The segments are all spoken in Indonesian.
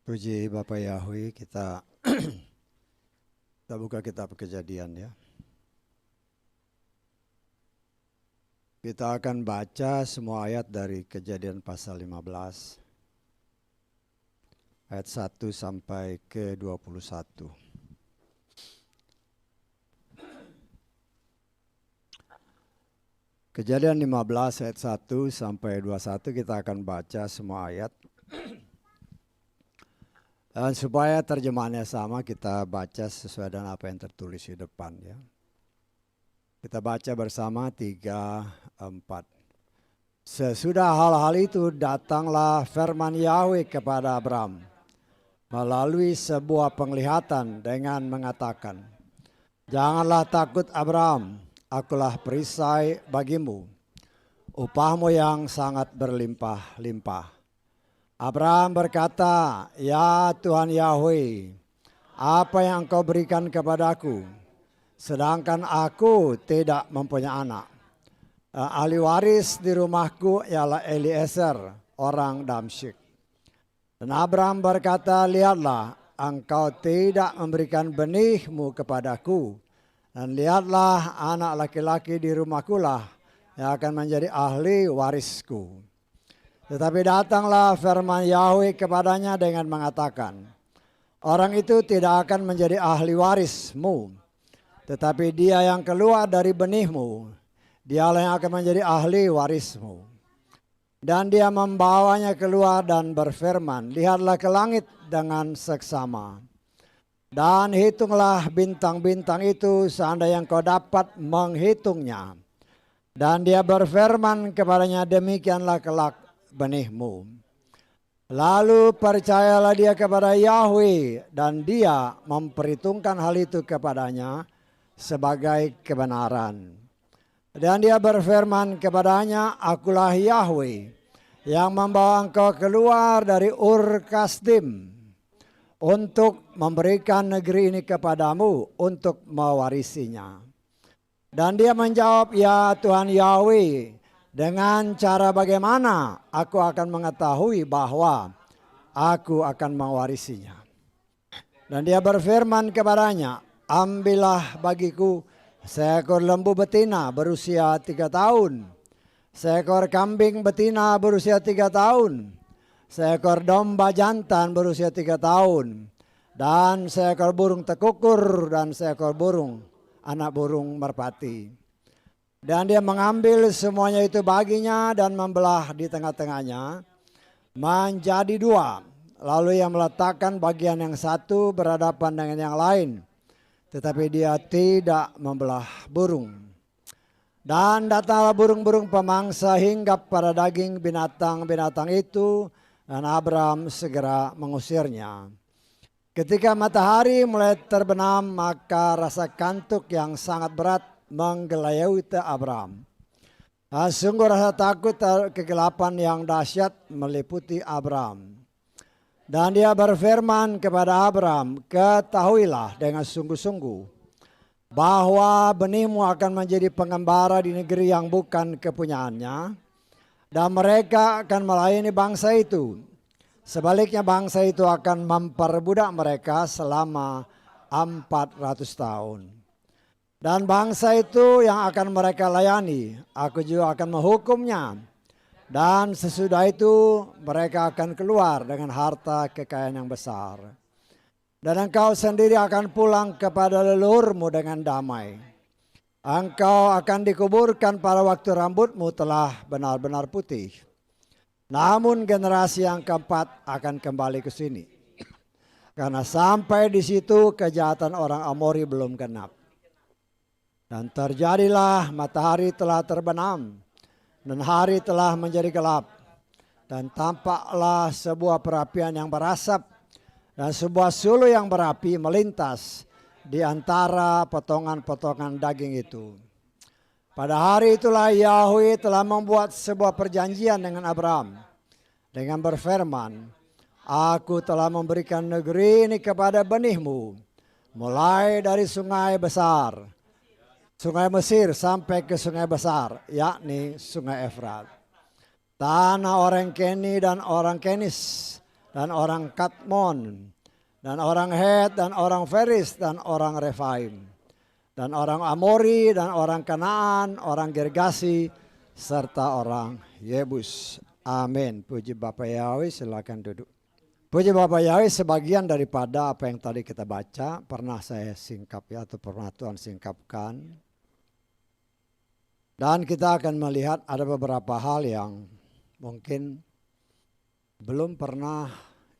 Puji Bapak Yahweh, kita buka kitab Kejadian ya. Kita akan baca semua ayat dari Kejadian pasal 15 ayat 1 sampai ke 21. Kejadian 15 ayat 1 sampai 21 kita akan baca semua ayat. Dan supaya terjemahannya sama, kita baca sesuai dengan apa yang tertulis di depan ya. Kita baca bersama 3, 4. Sesudah hal-hal itu datanglah firman Yahweh kepada Abram melalui sebuah penglihatan dengan mengatakan, "Janganlah takut Abram, akulah perisai bagimu, upahmu yang sangat berlimpah-limpah." Abram berkata, "Ya Tuhan Yahweh, apa yang Engkau berikan kepadaku, sedangkan aku tidak mempunyai anak. Ahli waris di rumahku ialah Eliezer, orang Damsyik." Dan Abram berkata, "Lihatlah, engkau tidak memberikan benihmu kepadaku, dan lihatlah anak laki-laki di rumahkulah yang akan menjadi ahli warisku." Tetapi datanglah firman Yahweh kepadanya dengan mengatakan, "Orang itu tidak akan menjadi ahli warismu, tetapi dia yang keluar dari benihmu, dialah yang akan menjadi ahli warismu." Dan dia membawanya keluar dan berfirman, "Lihatlah ke langit dengan seksama, dan hitunglah bintang-bintang itu seandainya engkau dapat menghitungnya." Dan dia berfirman kepadanya, "Demikianlah kelak benihmu." Lalu percayalah dia kepada Yahweh, dan dia memperhitungkan hal itu kepadanya sebagai kebenaran. Dan dia berfirman kepadanya, "Akulah Yahweh yang membawa engkau keluar dari Ur Kasdim untuk memberikan negeri ini kepadamu untuk mewarisinya." Dan dia menjawab, "Ya Tuhan Yahweh, dengan cara bagaimana aku akan mengetahui bahwa aku akan mewarisinya?" Dan dia berfirman kepadanya, "Ambillah bagiku seekor lembu betina berusia 3 tahun, seekor kambing betina berusia 3 tahun, seekor domba jantan berusia 3 tahun, dan seekor burung tekukur dan seekor anak burung merpati." Dan dia mengambil semuanya itu baginya dan membelah di tengah-tengahnya menjadi 2. Lalu ia meletakkan bagian yang satu berhadapan dengan yang lain, tetapi dia tidak membelah burung. Dan datanglah burung-burung pemangsa hinggap pada daging binatang-binatang itu, dan Abram segera mengusirnya. Ketika matahari mulai terbenam, maka rasa kantuk yang sangat berat menggelayuti Abram. Sungguh rasa takut kegelapan yang dahsyat meliputi Abram. Dan dia berfirman kepada Abram, "Ketahuilah dengan sungguh-sungguh bahwa benihmu akan menjadi pengembara di negeri yang bukan kepunyaannya, dan mereka akan melayani bangsa itu. Sebaliknya bangsa itu akan memperbudak mereka selama 400 tahun. Dan bangsa itu yang akan mereka layani, aku juga akan menghukumnya. Dan sesudah itu mereka akan keluar dengan harta kekayaan yang besar. Dan engkau sendiri akan pulang kepada leluhurmu dengan damai. Engkau akan dikuburkan pada waktu rambutmu telah benar-benar putih. Namun generasi yang keempat akan kembali ke sini, karena sampai di situ kejahatan orang Amori belum genap." Dan terjadilah matahari telah terbenam dan hari telah menjadi gelap, dan tampaklah sebuah perapian yang berasap dan sebuah sulu yang berapi melintas di antara potongan-potongan daging itu. Pada hari itulah Yahweh telah membuat sebuah perjanjian dengan Abram dengan berfirman, "Aku telah memberikan negeri ini kepada benihmu, mulai dari sungai besar, Sungai Mesir sampai ke sungai besar, yakni sungai Efrat. Tanah orang Keni dan orang Kenis, dan orang Kadmon, dan orang Het, dan orang Feris, dan orang Refaim, dan orang Amori, dan orang Kanaan, orang Gergasi, serta orang Yebus. Amin. Puji Bapak Yahweh, silakan duduk. Puji Bapak Yahweh, sebagian daripada apa yang tadi kita baca pernah saya singkap ya, atau pernah Tuhan singkapkan. Dan kita akan melihat ada beberapa hal yang mungkin belum pernah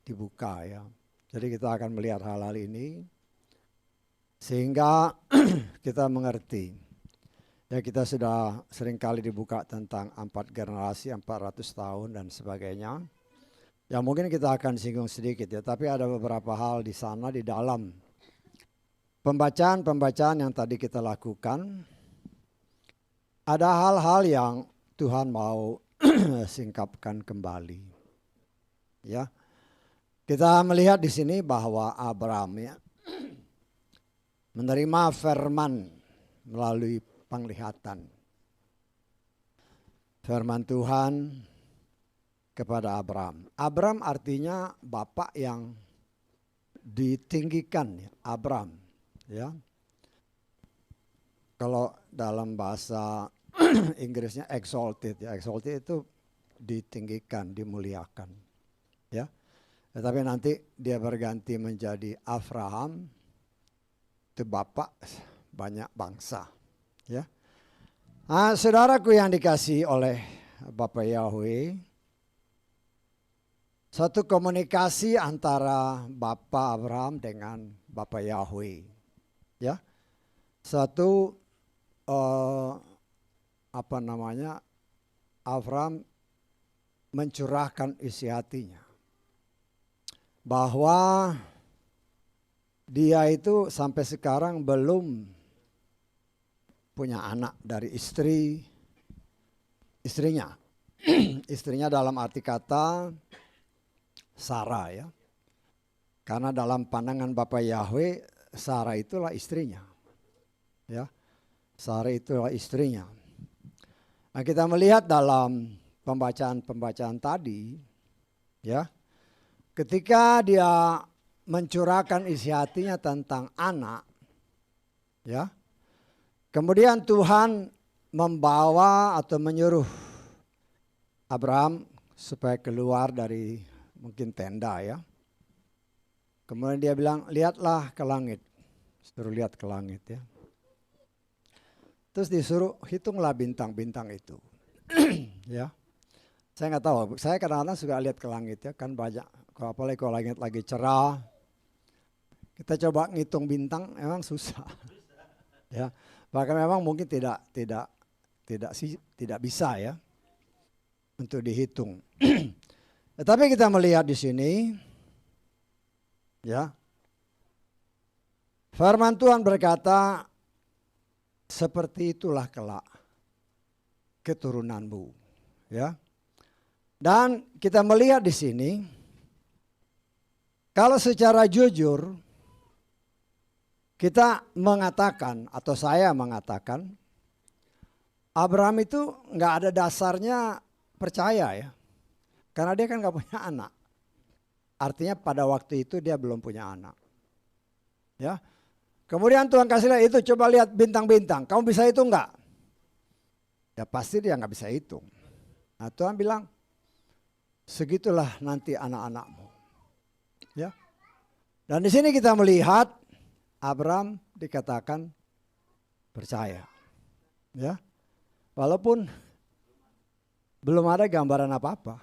dibuka ya. Jadi kita akan melihat hal-hal ini sehingga kita mengerti. Ya, kita sudah seringkali dibuka tentang 4 generasi, 400 tahun dan sebagainya. Ya mungkin kita akan singgung sedikit ya, tapi ada beberapa hal di sana di dalam pembacaan yang tadi kita lakukan. Ada hal-hal yang Tuhan mau singkapkan kembali. Ya. Kita melihat di sini bahwa Abraham ya menerima firman melalui penglihatan. Firman Tuhan kepada Abraham. Abraham artinya bapak yang ditinggikan, ya, Abraham, ya. Kalau dalam bahasa Inggrisnya exalted, ya, exalted itu ditinggikan, dimuliakan, ya. Tetapi nanti dia berganti menjadi Abraham, itu bapak banyak bangsa, ya. Nah, saudaraku yang dikasihi oleh Bapak Yahweh, satu komunikasi antara Bapak Abraham dengan Bapak Yahweh, ya. Satu Abraham mencurahkan isi hatinya bahwa dia itu sampai sekarang belum punya anak dari istrinya. Istrinya dalam arti kata Sarah, ya. Karena dalam pandangan Bapak Yahweh, Sarah itulah istrinya. Ya. Sarah itulah istrinya. Nah, kita melihat dalam pembacaan tadi, ya. Ketika dia mencurahkan isi hatinya tentang anak, ya. Kemudian Tuhan membawa atau menyuruh Abraham supaya keluar dari mungkin tenda, ya. Kemudian dia bilang, lihatlah ke langit. Suruh lihat ke langit, ya. Terus disuruh hitunglah bintang-bintang itu. Ya. Saya nggak tahu, saya kadang-kadang suka lihat ke langit, ya, kan banyak. Apalagi kalau langit lagi cerah, kita coba ngitung bintang, emang susah. Ya, bahkan memang mungkin tidak bisa ya untuk dihitung. Tetapi kita melihat di sini, ya, firman Tuhan berkata, seperti itulah kelak keturunanmu, ya. Dan kita melihat di sini, kalau secara jujur kita mengatakan atau saya mengatakan, Abraham itu nggak ada dasarnya percaya, ya, karena dia kan nggak punya anak. Artinya pada waktu itu dia belum punya anak, ya. Kemudian Tuhan kasih lihat itu, coba lihat bintang-bintang, kamu bisa hitung nggak? Ya pasti dia nggak bisa hitung. Nah, Tuhan bilang, segitulah nanti anak-anakmu, ya. Dan di sini kita melihat Abraham dikatakan percaya, ya. Walaupun belum ada gambaran apa-apa,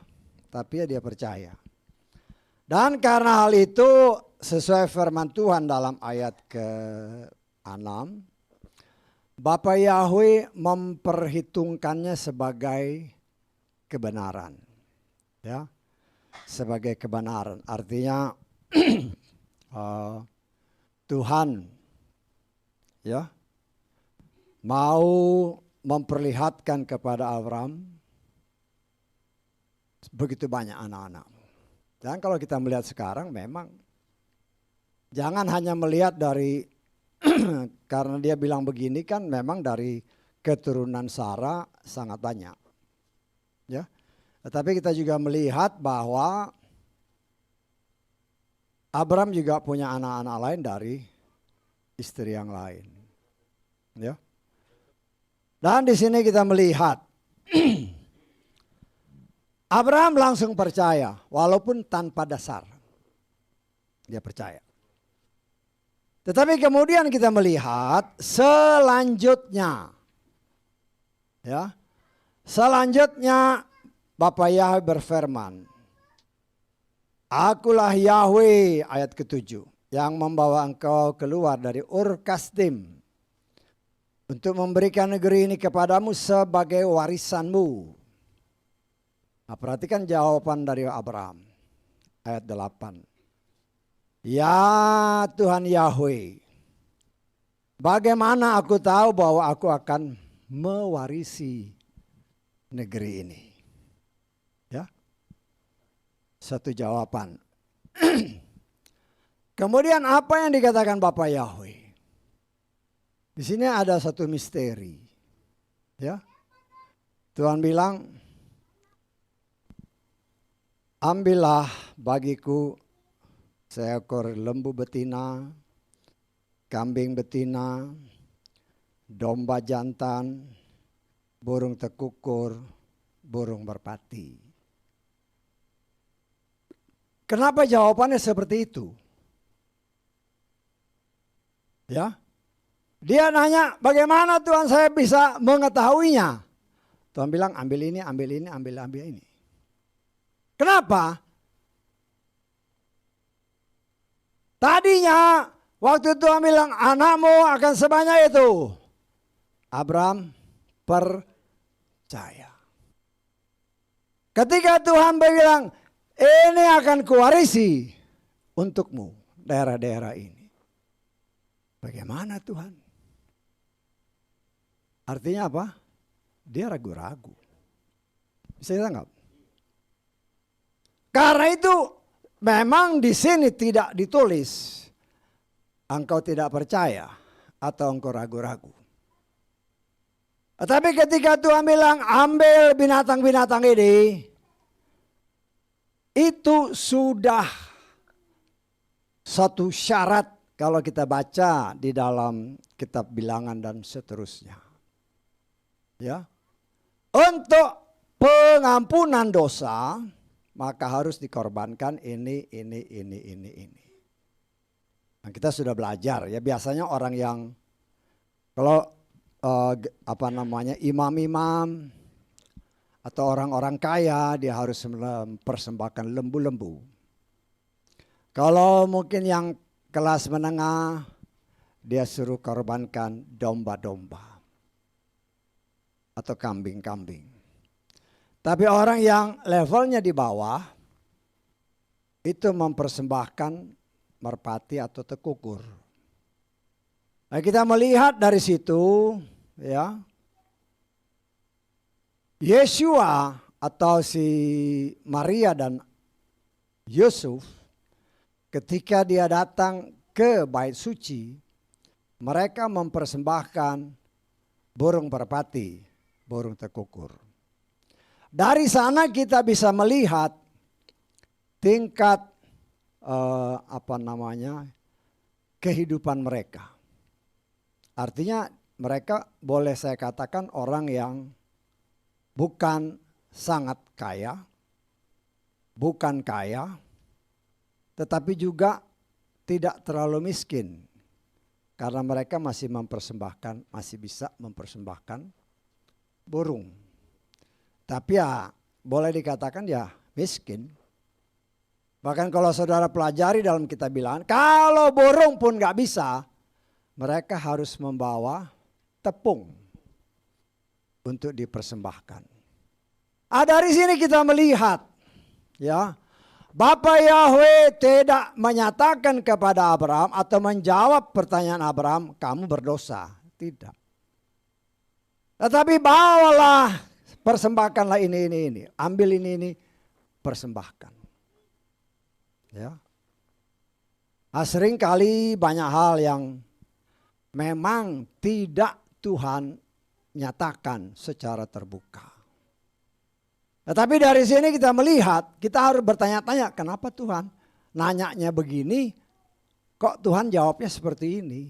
tapi dia percaya. Dan karena hal itu sesuai firman Tuhan dalam ayat ke-6, Bapak Yahweh memperhitungkannya sebagai kebenaran. Ya, sebagai kebenaran. Artinya Tuhan, ya, mau memperlihatkan kepada Abraham begitu banyak anak-anak. Dan kalau kita melihat sekarang memang jangan hanya melihat dari karena dia bilang begini kan memang dari keturunan Sarah sangat banyak. Ya. Tetapi kita juga melihat bahwa Abraham juga punya anak-anak lain dari istri yang lain. Ya. Dan di sini kita melihat Abraham langsung percaya walaupun tanpa dasar. Dia percaya. Tetapi kemudian kita melihat selanjutnya. Ya. Selanjutnya Bapa Yahweh berfirman, Akulah Yahweh, ayat ke-7, yang membawa engkau keluar dari Ur Kasdim untuk memberikan negeri ini kepadamu sebagai warisanmu. Nah, perhatikan jawaban dari Abraham, ayat 8. Ya Tuhan Yahweh, bagaimana aku tahu bahwa aku akan mewarisi negeri ini? Ya, satu jawaban. Kemudian apa yang dikatakan Bapak Yahweh? Di sini ada satu misteri. Ya, Tuhan bilang, ambillah bagiku seekor lembu betina, kambing betina, domba jantan, burung tekukur, burung merpati. Kenapa jawabannya seperti itu? Ya, dia nanya, bagaimana Tuhan saya bisa mengetahuinya? Tuhan bilang, ambil ini, ambil ini, ambil ini. Kenapa? Tadinya waktu Tuhan bilang anakmu akan sebanyak itu, Abraham percaya. Ketika Tuhan bilang ini akan kuwarisi untukmu daerah-daerah ini. Bagaimana Tuhan? Artinya apa? Dia ragu-ragu. Bisa ditangkap? Karena itu memang di sini tidak ditulis engkau tidak percaya atau engkau ragu-ragu. Tetapi ketika Tuhan bilang ambil binatang-binatang ini, itu sudah satu syarat kalau kita baca di dalam kitab Bilangan dan seterusnya. Ya. Untuk pengampunan dosa maka harus dikorbankan ini. Nah, kita sudah belajar ya, biasanya orang yang kalau imam-imam atau orang-orang kaya dia harus mempersembahkan lembu-lembu. Kalau mungkin yang kelas menengah dia suruh korbankan domba-domba atau kambing-kambing. Tapi orang yang levelnya di bawah itu mempersembahkan merpati atau tekukur. Nah, kita melihat dari situ ya, Yeshua atau si Maria dan Yusuf ketika dia datang ke bait suci, mereka mempersembahkan burung merpati, burung tekukur. Dari sana kita bisa melihat tingkat kehidupan mereka. Artinya mereka boleh saya katakan orang yang bukan sangat kaya, bukan kaya, tetapi juga tidak terlalu miskin. Karena mereka masih bisa mempersembahkan burung. Tapi ya boleh dikatakan ya miskin. Bahkan kalau saudara pelajari dalam kitab Bilangan, kalau burung pun gak bisa, mereka harus membawa tepung untuk dipersembahkan. Dari sini kita melihat ya, Bapa Yahweh tidak menyatakan kepada Abraham atau menjawab pertanyaan Abraham, kamu berdosa. Tidak. Tetapi bawalah, persembahkanlah ini. Ambil ini, persembahkan. Ya. Nah, sering kali banyak hal yang memang tidak Tuhan nyatakan secara terbuka. Tetapi dari sini kita melihat, kita harus bertanya-tanya, kenapa Tuhan nanyanya begini, kok Tuhan jawabnya seperti ini?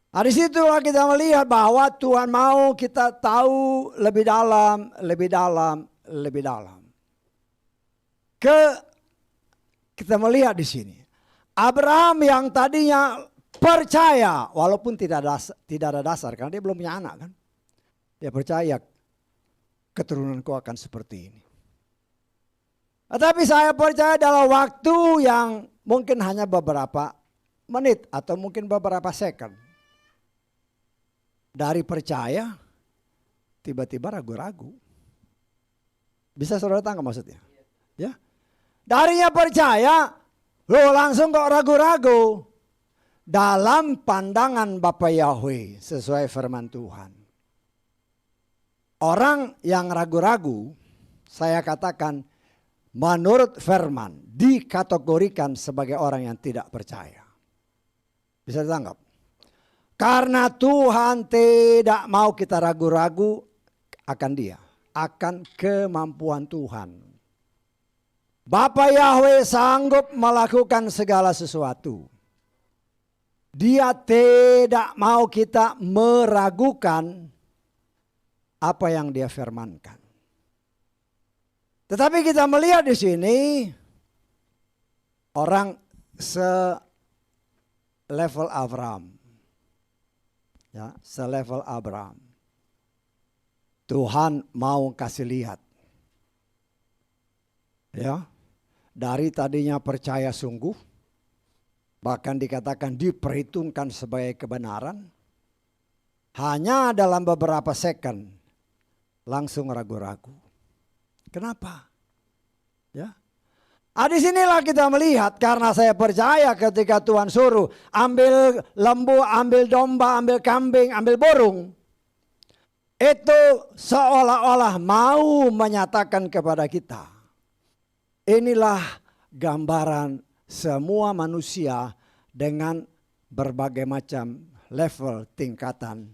Nah, di situlah kita melihat bahwa Tuhan mau kita tahu lebih dalam, lebih dalam, lebih dalam. Kita melihat di sini, Abraham yang tadinya percaya walaupun tidak ada dasar karena dia belum punya anak kan. Dia percaya keturunanku akan seperti ini. Tetapi saya percaya dalam waktu yang mungkin hanya beberapa menit atau mungkin beberapa second. Dari percaya tiba-tiba ragu-ragu. Bisa saudara tangkap maksudnya? Ya. Darinya percaya, langsung kok ragu-ragu. Dalam pandangan Bapa Yahweh sesuai firman Tuhan. Orang yang ragu-ragu, saya katakan menurut firman dikategorikan sebagai orang yang tidak percaya. Bisa ditangkap? Karena Tuhan tidak mau kita ragu-ragu akan Dia, akan kemampuan Tuhan. Bapa Yahweh sanggup melakukan segala sesuatu. Dia tidak mau kita meragukan apa yang Dia firmankan. Tetapi kita melihat di sini orang selevel Abraham. Ya, selevel Abraham. Tuhan mau kasih lihat. Ya. Dari tadinya percaya sungguh, bahkan dikatakan diperhitungkan sebagai kebenaran, hanya dalam beberapa second langsung ragu-ragu. Kenapa? Ya. Di sinilah kita melihat karena saya percaya ketika Tuhan suruh ambil lembu, ambil domba, ambil kambing, ambil burung. Itu seolah-olah mau menyatakan kepada kita. Inilah gambaran semua manusia dengan berbagai macam level tingkatan.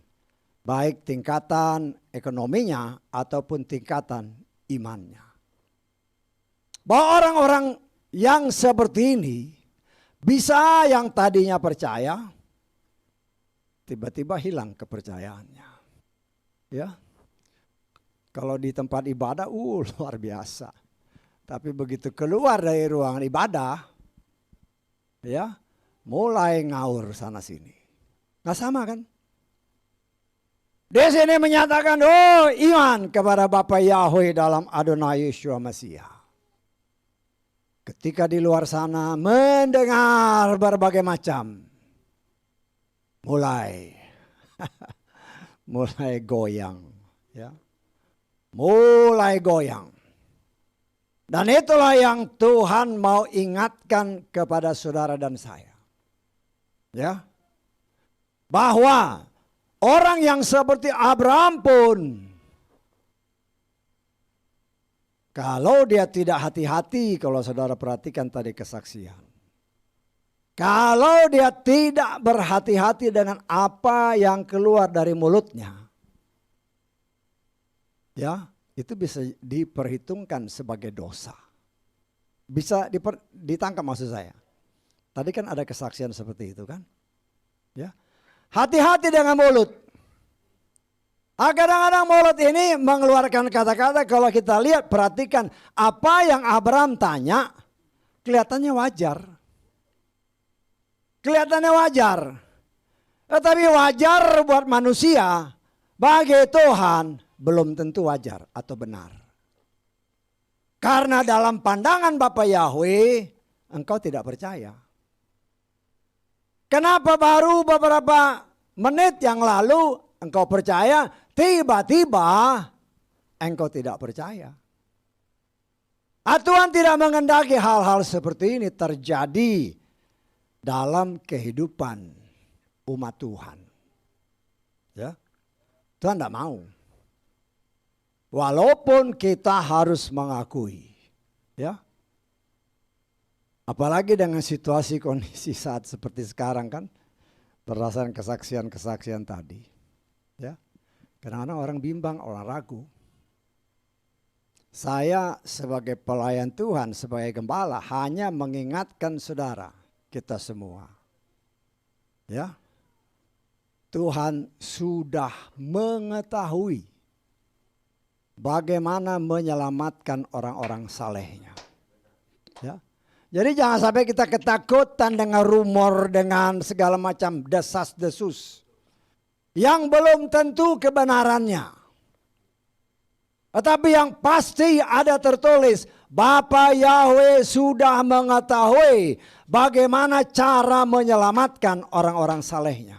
Baik tingkatan ekonominya ataupun tingkatan imannya. Bahwa orang-orang yang seperti ini bisa yang tadinya percaya tiba-tiba hilang kepercayaannya. Ya. Kalau di tempat ibadah luar biasa. Tapi begitu keluar dari ruangan ibadah, ya mulai ngaur sana sini. Nggak sama kan? Di sini menyatakan, iman kepada Bapa Yahweh dalam Adonai Yeshua Mesias. Ketika di luar sana mendengar berbagai macam, mulai goyang, ya, mulai goyang. Dan itulah yang Tuhan mau ingatkan kepada saudara dan saya. Ya. Bahwa orang yang seperti Abraham pun kalau dia tidak hati-hati, kalau saudara perhatikan tadi kesaksian. Kalau dia tidak berhati-hati dengan apa yang keluar dari mulutnya. Ya. Itu bisa diperhitungkan sebagai dosa. Bisa ditangkap maksud saya. Tadi kan ada kesaksian seperti itu kan. Ya. Hati-hati dengan mulut. Kadang-kadang mulut ini mengeluarkan kata-kata kalau kita lihat perhatikan apa yang Abraham tanya kelihatannya wajar. Kelihatannya wajar. Tetapi wajar buat manusia bagi Tuhan belum tentu wajar atau benar. Karena dalam pandangan Bapa Yahweh, engkau tidak percaya. Kenapa baru beberapa menit yang lalu engkau percaya, tiba-tiba engkau tidak percaya? Tuhan tidak mengendaki hal-hal seperti ini terjadi dalam kehidupan umat Tuhan. Ya, Tuhan tidak mau. Walaupun kita harus mengakui, ya. Apalagi dengan situasi kondisi saat seperti sekarang kan, berdasarkan kesaksian-kesaksian tadi, ya. Kadang-kadang orang bimbang, orang ragu. Saya sebagai pelayan Tuhan, sebagai gembala hanya mengingatkan saudara, kita semua. Ya. Tuhan sudah mengetahui bagaimana menyelamatkan orang-orang salehnya. Ya. Jadi jangan sampai kita ketakutan dengan rumor, dengan segala macam desas-desus yang belum tentu kebenarannya. Tetapi yang pasti ada tertulis, Bapa Yahweh sudah mengetahui bagaimana cara menyelamatkan orang-orang salehnya.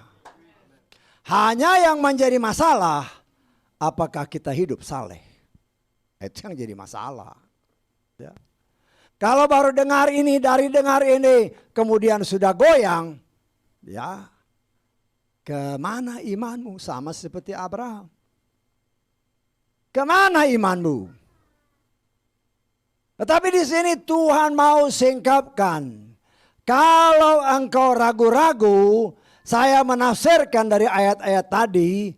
Hanya yang menjadi masalah, apakah kita hidup saleh? Itu yang jadi masalah. Ya. Kalau baru dengar ini, dari dengar ini, kemudian sudah goyang, ya, kemana imanmu? Sama seperti Abraham. Kemana imanmu? Tetapi di sini Tuhan mau singkapkan. Kalau engkau ragu-ragu, saya menafsirkan dari ayat-ayat tadi,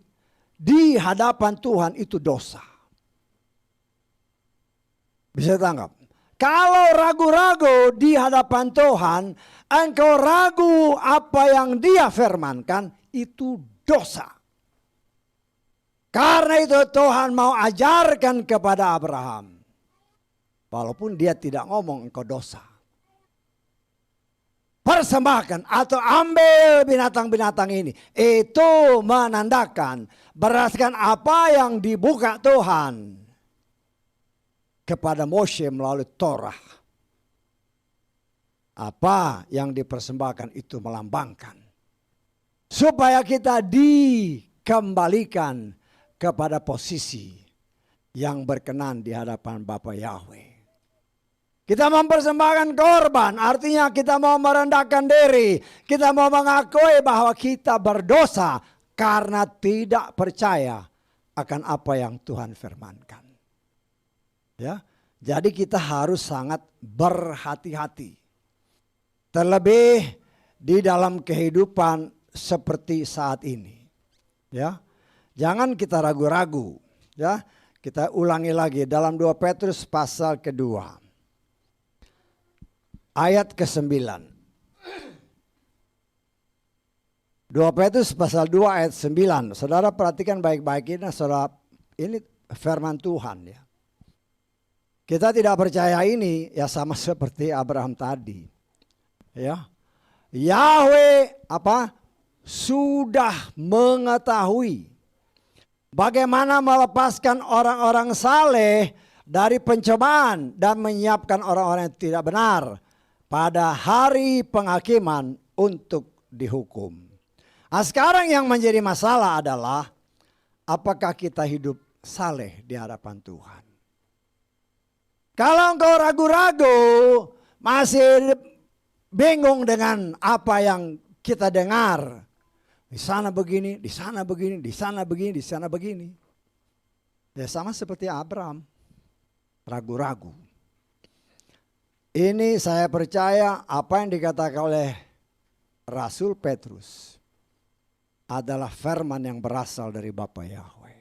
di hadapan Tuhan itu dosa. Bisa tangkap? Kalau ragu-ragu di hadapan Tuhan, engkau ragu apa yang Dia firmankan, itu dosa. Karena itu Tuhan mau ajarkan kepada Abraham. Walaupun dia tidak ngomong engkau dosa. Persembahkan atau ambil binatang-binatang ini. Itu menandakan berdasarkan apa yang dibuka Tuhan kepada Moshe melalui Torah. Apa yang dipersembahkan itu melambangkan. Supaya kita dikembalikan kepada posisi yang berkenan di hadapan Bapa Yahweh. Kita mempersembahkan korban, artinya kita mau merendahkan diri. Kita mau mengakui bahwa kita berdosa karena tidak percaya akan apa yang Tuhan firmankan. Ya, jadi kita harus sangat berhati-hati. Terlebih di dalam kehidupan seperti saat ini. Ya. Jangan kita ragu-ragu, ya. Kita ulangi lagi dalam 2 Petrus pasal kedua. Ayat ke-9. 2 Petrus pasal 2 ayat 9. Saudara perhatikan baik-baik ini, saudara, ini firman Tuhan ya. Kita tidak percaya ini ya sama seperti Abraham tadi. Ya. Yahweh apa? Sudah mengetahui bagaimana melepaskan orang-orang saleh dari pencobaan dan menyiapkan orang-orang yang tidak benar pada hari penghakiman untuk dihukum. Nah, sekarang yang menjadi masalah adalah apakah kita hidup saleh di hadapan Tuhan. Kalau engkau ragu-ragu, masih bingung dengan apa yang kita dengar. Di sana begini, di sana begini, di sana begini, di sana begini. Ya sama seperti Abraham. Ragu-ragu. Ini saya percaya apa yang dikatakan oleh Rasul Petrus adalah firman yang berasal dari Bapa Yahweh.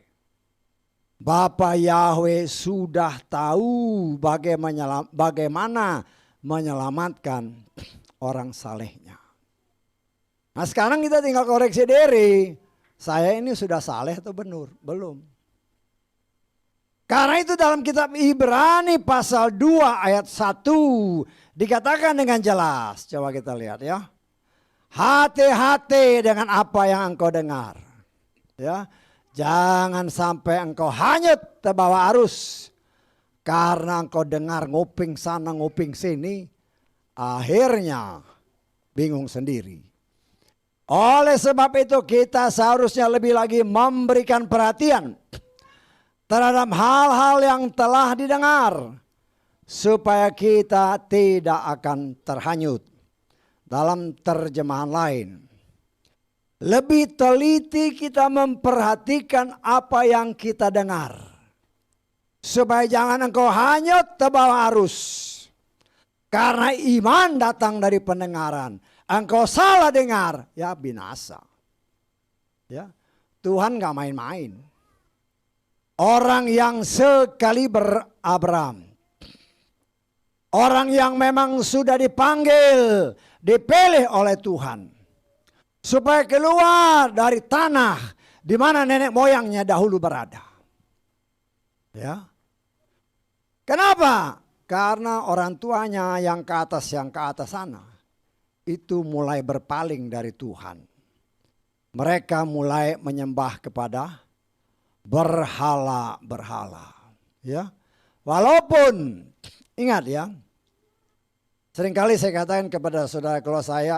Bapa Yahweh sudah tahu bagaimana menyelamatkan orang salehnya. Nah sekarang kita tinggal koreksi diri. Saya ini sudah saleh atau belum? Karena itu dalam kitab Ibrani pasal 2 ayat 1 dikatakan dengan jelas. Coba kita lihat ya. Hati-hati dengan apa yang engkau dengar. Ya, jangan sampai engkau hanyut terbawa arus. Karena engkau dengar nguping sana nguping sini. Akhirnya bingung sendiri. Oleh sebab itu kita seharusnya lebih lagi memberikan perhatian terhadap hal-hal yang telah didengar. Supaya kita tidak akan terhanyut. Dalam terjemahan lain. Lebih teliti kita memperhatikan apa yang kita dengar. Supaya jangan engkau hanyut terbawa arus. Karena iman datang dari pendengaran. Engkau salah dengar, ya binasa. Ya, Tuhan gak main-main. Orang yang sekali Abraham. Orang yang memang sudah dipanggil, dipilih oleh Tuhan. Supaya keluar dari tanah di mana nenek moyangnya dahulu berada. Ya. Kenapa? Karena orang tuanya yang ke atas sana itu mulai berpaling dari Tuhan. Mereka mulai menyembah kepada berhala-berhala. Ya. Walaupun ingat ya, seringkali saya katakan kepada saudara,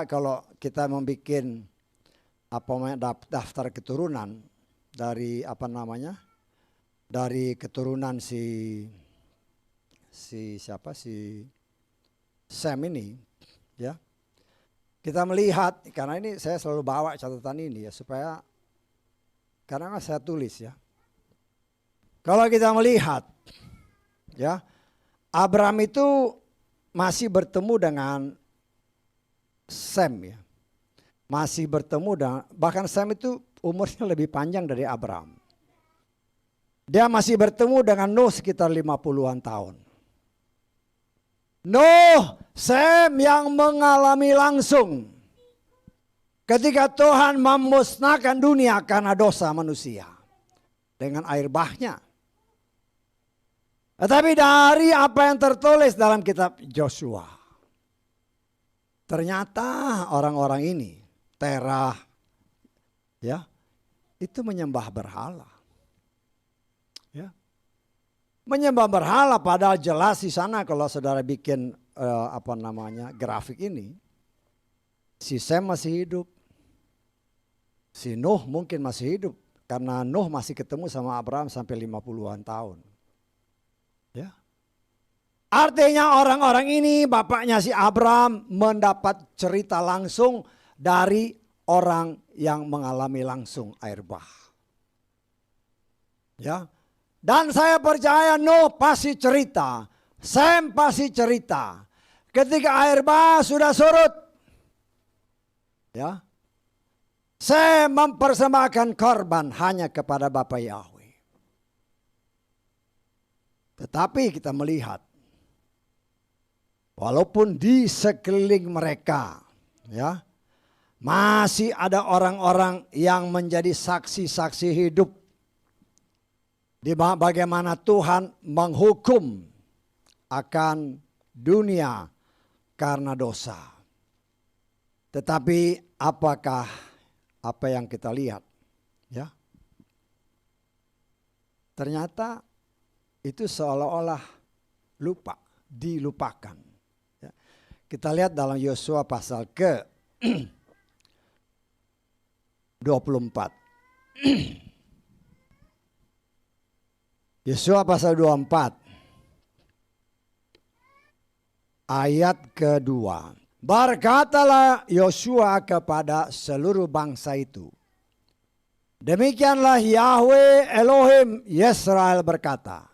kalau kita membuat daftar keturunan dari dari keturunan si Sam ini, ya. Kita melihat, karena ini saya selalu bawa catatan ini ya, supaya karena saya tulis ya. Kalau kita melihat ya, Abraham itu masih bertemu dengan Sam ya. Masih bertemu dengan, bahkan Sam itu umurnya lebih panjang dari Abraham. Dia masih bertemu dengan Nuh sekitar 50-an tahun. Nuh, Sam yang mengalami langsung ketika Tuhan memusnahkan dunia karena dosa manusia dengan air bahnya. Tetapi dari apa yang tertulis dalam kitab Joshua, ternyata orang-orang ini, Terah, ya, itu menyembah berhala. Ya. Menyembah berhala, padahal jelas di sana kalau saudara bikin grafik ini, si Sem masih hidup, si Nuh mungkin masih hidup karena Nuh masih ketemu sama Abraham sampai 50-an tahun. Ya. Artinya orang-orang ini, bapaknya si Abraham mendapat cerita langsung dari orang yang mengalami langsung air bah. Ya. Dan saya percaya Nuh pasti cerita, Sem pasti cerita. Ketika air bah sudah surut, ya, Sem mempersembahkan korban hanya kepada Bapa Yahweh. Tetapi kita melihat, walaupun di sekeliling mereka, ya, masih ada orang-orang yang menjadi saksi-saksi hidup di bagaimana Tuhan menghukum akan dunia karena dosa. Tetapi apakah apa yang kita lihat? Ya, ternyata itu seolah-olah dilupakan. Ya. Kita lihat dalam Yosua pasal ke 24. Yosua pasal 24 ayat kedua. Berkatalah Yosua kepada seluruh bangsa itu, demikianlah Yahweh Elohim Yesrael berkata,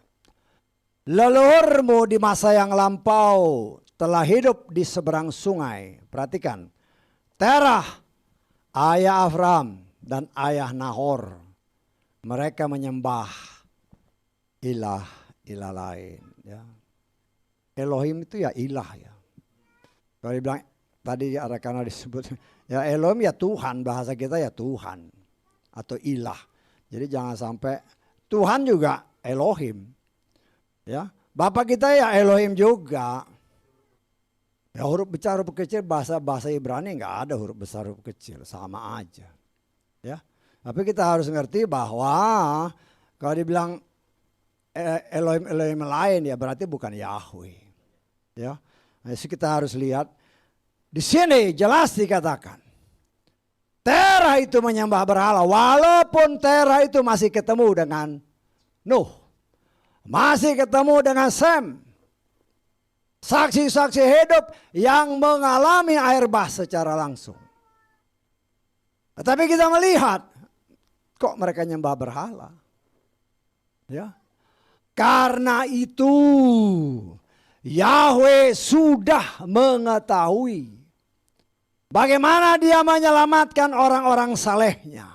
leluhurmu di masa yang lampau telah hidup di seberang sungai. Perhatikan, Terah, ayah Abraham dan ayah Nahor, mereka menyembah ilah lain. Ya. Elohim itu ya ilah ya. Kalau dibilang tadi ada karena disebut ya Elohim ya Tuhan, bahasa kita ya Tuhan atau ilah. Jadi jangan sampai Tuhan juga Elohim. Ya, Bapak kita ya Elohim juga. Ya huruf besar huruf kecil bahasa Ibrani nggak ada huruf besar huruf kecil, sama aja. Ya, tapi kita harus ngerti bahwa kalau dibilang Elohim lain ya berarti bukan Yahweh. Ya, nah, kita harus lihat di sini jelas dikatakan Terah itu menyembah berhala, walaupun Terah itu masih ketemu dengan Nuh, masih ketemu dengan Sem, saksi-saksi hidup yang mengalami air bah secara langsung. Tetapi kita melihat kok mereka menyembah berhala. Ya. Karena itu Yahweh sudah mengetahui bagaimana dia menyelamatkan orang-orang salehnya.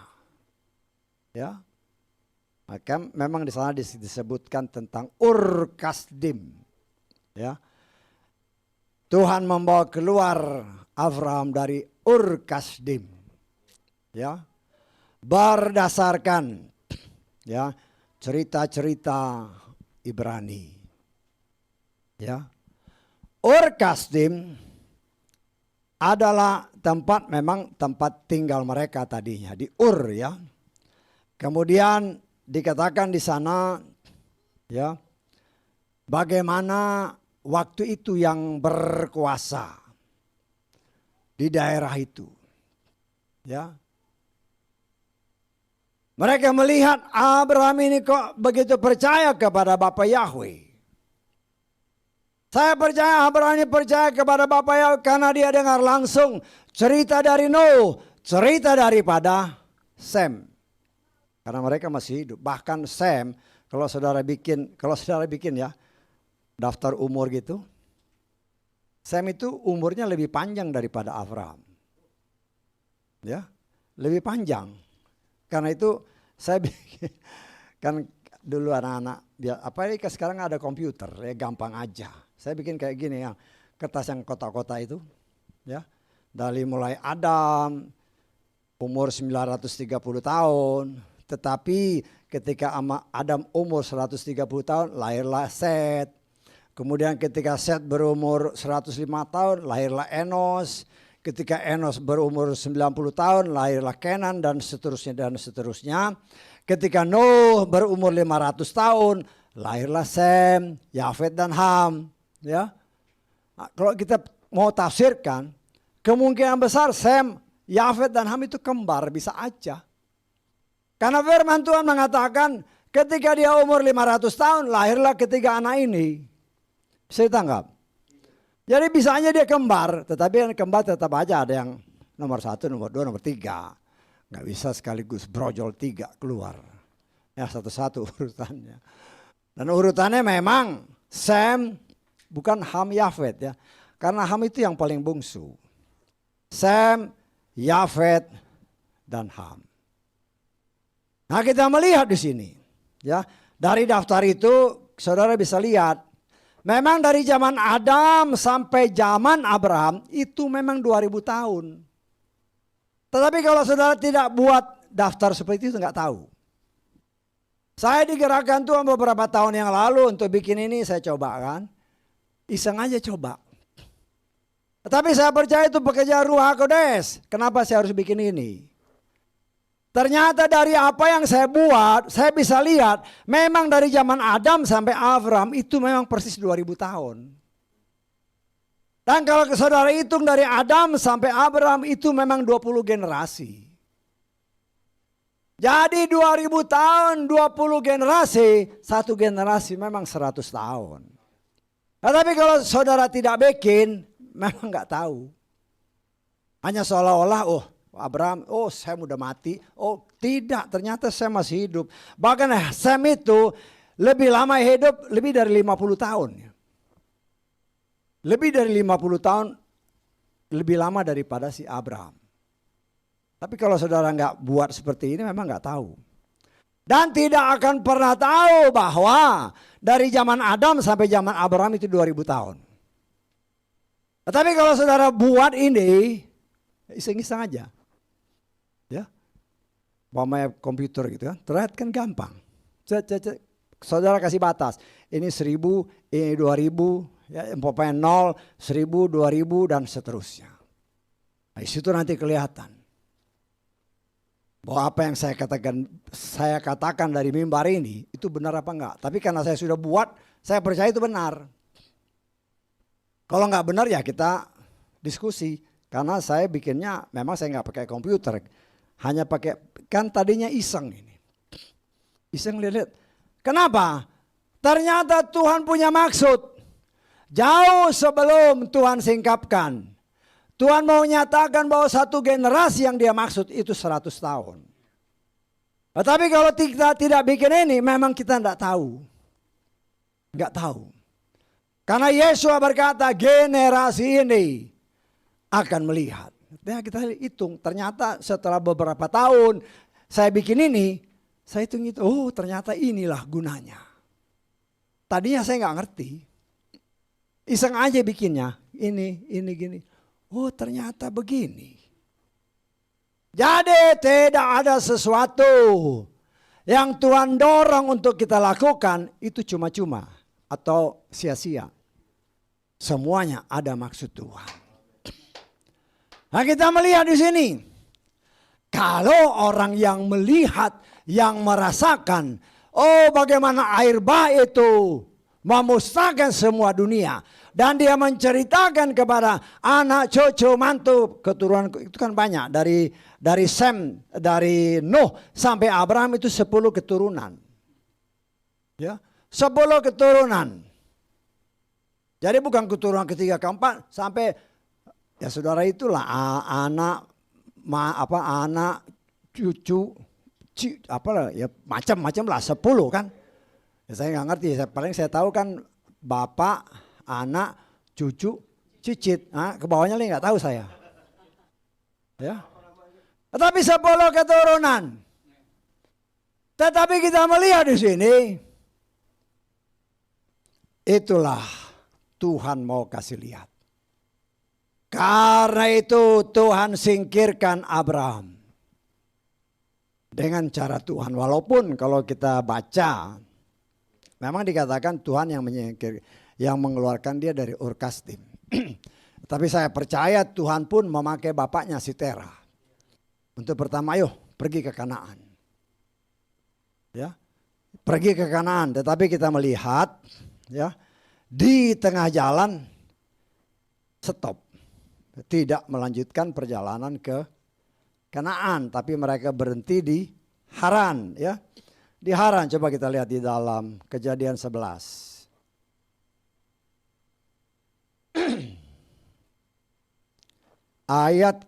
Ya. Maka memang di sana disebutkan tentang Ur Kasdim. Ya. Tuhan membawa keluar Abraham dari Ur Kasdim. Ya. Berdasarkan ya cerita-cerita Ibrani. Ya. Ur Kasdim adalah memang tempat tinggal mereka tadinya di Ur ya. Kemudian dikatakan di sana ya bagaimana waktu itu yang berkuasa di daerah itu. Ya. Mereka melihat Abraham ini kok begitu percaya kepada Bapa Yahweh. Saya percaya Abraham ini percaya kepada Bapa Yahweh karena dia dengar langsung cerita dari Nuh, cerita daripada Sem. Karena mereka masih hidup. Bahkan Sem, kalau saudara bikin ya daftar umur gitu, Sem itu umurnya lebih panjang daripada Abraham. Ya, lebih panjang. Karena itu saya bikin, kan dulu anak-anak, apalagi sekarang ada komputer, ya gampang aja. Saya bikin kayak gini ya, kertas yang kotak-kotak itu, ya dari mulai Adam, umur 930 tahun, tetapi ketika Adam umur 130 tahun, lahirlah Set. Kemudian ketika Set berumur 105 tahun, lahirlah Enos. Ketika Enos berumur 90 tahun, lahirlah Kenan dan seterusnya dan seterusnya. Ketika Nuh berumur 500 tahun, lahirlah Sem, Yafet dan Ham. Ya, nah, kalau kita mau tafsirkan, kemungkinan besar Sem, Yafet dan Ham itu kembar, bisa aja. Karena firman Tuhan mengatakan ketika dia umur 500 tahun, lahirlah ketiga anak ini. Bisa ditangkap? Jadi bisa aja dia kembar, tetapi yang kembar tetap aja ada yang nomor 1, nomor 2, nomor 3. Nggak bisa sekaligus brojol 3 keluar. Ya satu-satu urutannya. Dan urutannya memang Sem bukan Ham Yafet ya. Karena Ham itu yang paling bungsu. Sem, Yafet, dan Ham. Nah kita melihat di sini. Ya, dari daftar itu saudara bisa lihat. Memang dari zaman Adam sampai zaman Abraham itu memang 2000 tahun. Tetapi kalau saudara tidak buat daftar seperti itu nggak tahu. Saya digerakkan Tuhan beberapa tahun yang lalu untuk bikin ini, saya coba kan. Iseng aja coba. Tetapi saya percaya itu pekerjaan Ruh HaKodes. Kenapa saya harus bikin ini? Ternyata dari apa yang saya buat, saya bisa lihat memang dari zaman Adam sampai Abraham itu memang persis 2000 tahun. Dan kalau saudara hitung dari Adam sampai Abraham itu memang 20 generasi. Jadi 2000 tahun, 20 generasi, satu generasi memang 100 tahun. Tetapi kalau saudara tidak bikin, memang nggak tahu. Hanya seolah-olah, Abraham, Sem udah mati. Oh tidak, ternyata Sem masih hidup. Bahkan Sem itu lebih lama hidup, lebih dari 50 tahun. Lebih dari 50 tahun, lebih lama daripada si Abraham. Tapi kalau saudara nggak buat seperti ini memang nggak tahu. Dan tidak akan pernah tahu bahwa dari zaman Adam sampai zaman Abraham itu 2000 tahun. Tetapi kalau saudara buat ini, iseng-iseng aja. Ya, umpamanya komputer gitu kan, terlihat kan gampang. Saudara kasih batas, ini 1000, ini 2000, ya, umpamanya 0, 1000, 2000 dan seterusnya. Nah, di situ nanti kelihatan bahwa apa yang saya katakan dari mimbar ini itu benar apa enggak. Tapi karena saya sudah buat, saya percaya itu benar. Kalau enggak benar ya kita diskusi. Karena saya bikinnya memang saya enggak pakai komputer. Hanya pakai, kan tadinya iseng ini. Iseng lihat. Kenapa? Ternyata Tuhan punya maksud. Jauh sebelum Tuhan singkapkan. Tuhan mau nyatakan bahwa satu generasi yang dia maksud itu 100 tahun. Tetapi kalau kita tidak bikin ini, memang kita tidak tahu. Enggak tahu. Karena Yesus berkata generasi ini akan melihat. Ya kita hitung, ternyata setelah beberapa tahun saya bikin ini, Saya hitung-hitung, oh ternyata inilah gunanya. Tadinya saya nggak ngerti. Iseng aja bikinnya, ini gini. Oh ternyata begini. Jadi tidak ada sesuatu yang Tuhan dorong untuk kita lakukan itu cuma-cuma atau sia-sia. Semuanya ada maksud Tuhan. Nah kita melihat di sini. Kalau orang yang melihat, yang merasakan, oh bagaimana air bah itu memusnahkan semua dunia. Dan dia menceritakan kepada anak, cucu, mantu, keturunan itu kan banyak. Dari Sem, dari Nuh sampai Abraham itu 10 keturunan. Ya, 10 keturunan. Jadi bukan keturunan ketiga, keempat, sampai ya saudara itulah anak, anak, cucu, apalah ya macam-macam lah 10 kan. Ya, saya nggak ngerti, paling saya tahu kan bapak, anak, cucu, cicit. Nah, ke bawahnya lagi nggak tahu saya. Ya. Tetapi 10 keturunan. Tetapi kita melihat di sini, itulah Tuhan mau kasih lihat. Karena itu Tuhan singkirkan Abraham. Dengan cara Tuhan. Walaupun kalau kita baca, memang dikatakan Tuhan yang menyingkir, yang mengeluarkan dia dari Ur Kasdim. Tapi saya percaya Tuhan pun memakai bapaknya si Tera. Untuk pertama, ayo pergi ke Kanaan. Ya, pergi ke Kanaan. Tetapi kita melihat, ya, di tengah jalan stop. Tidak melanjutkan perjalanan ke Kanaan, tapi mereka berhenti di Haran, ya. Di Haran, coba kita lihat di dalam Kejadian 11. Ayat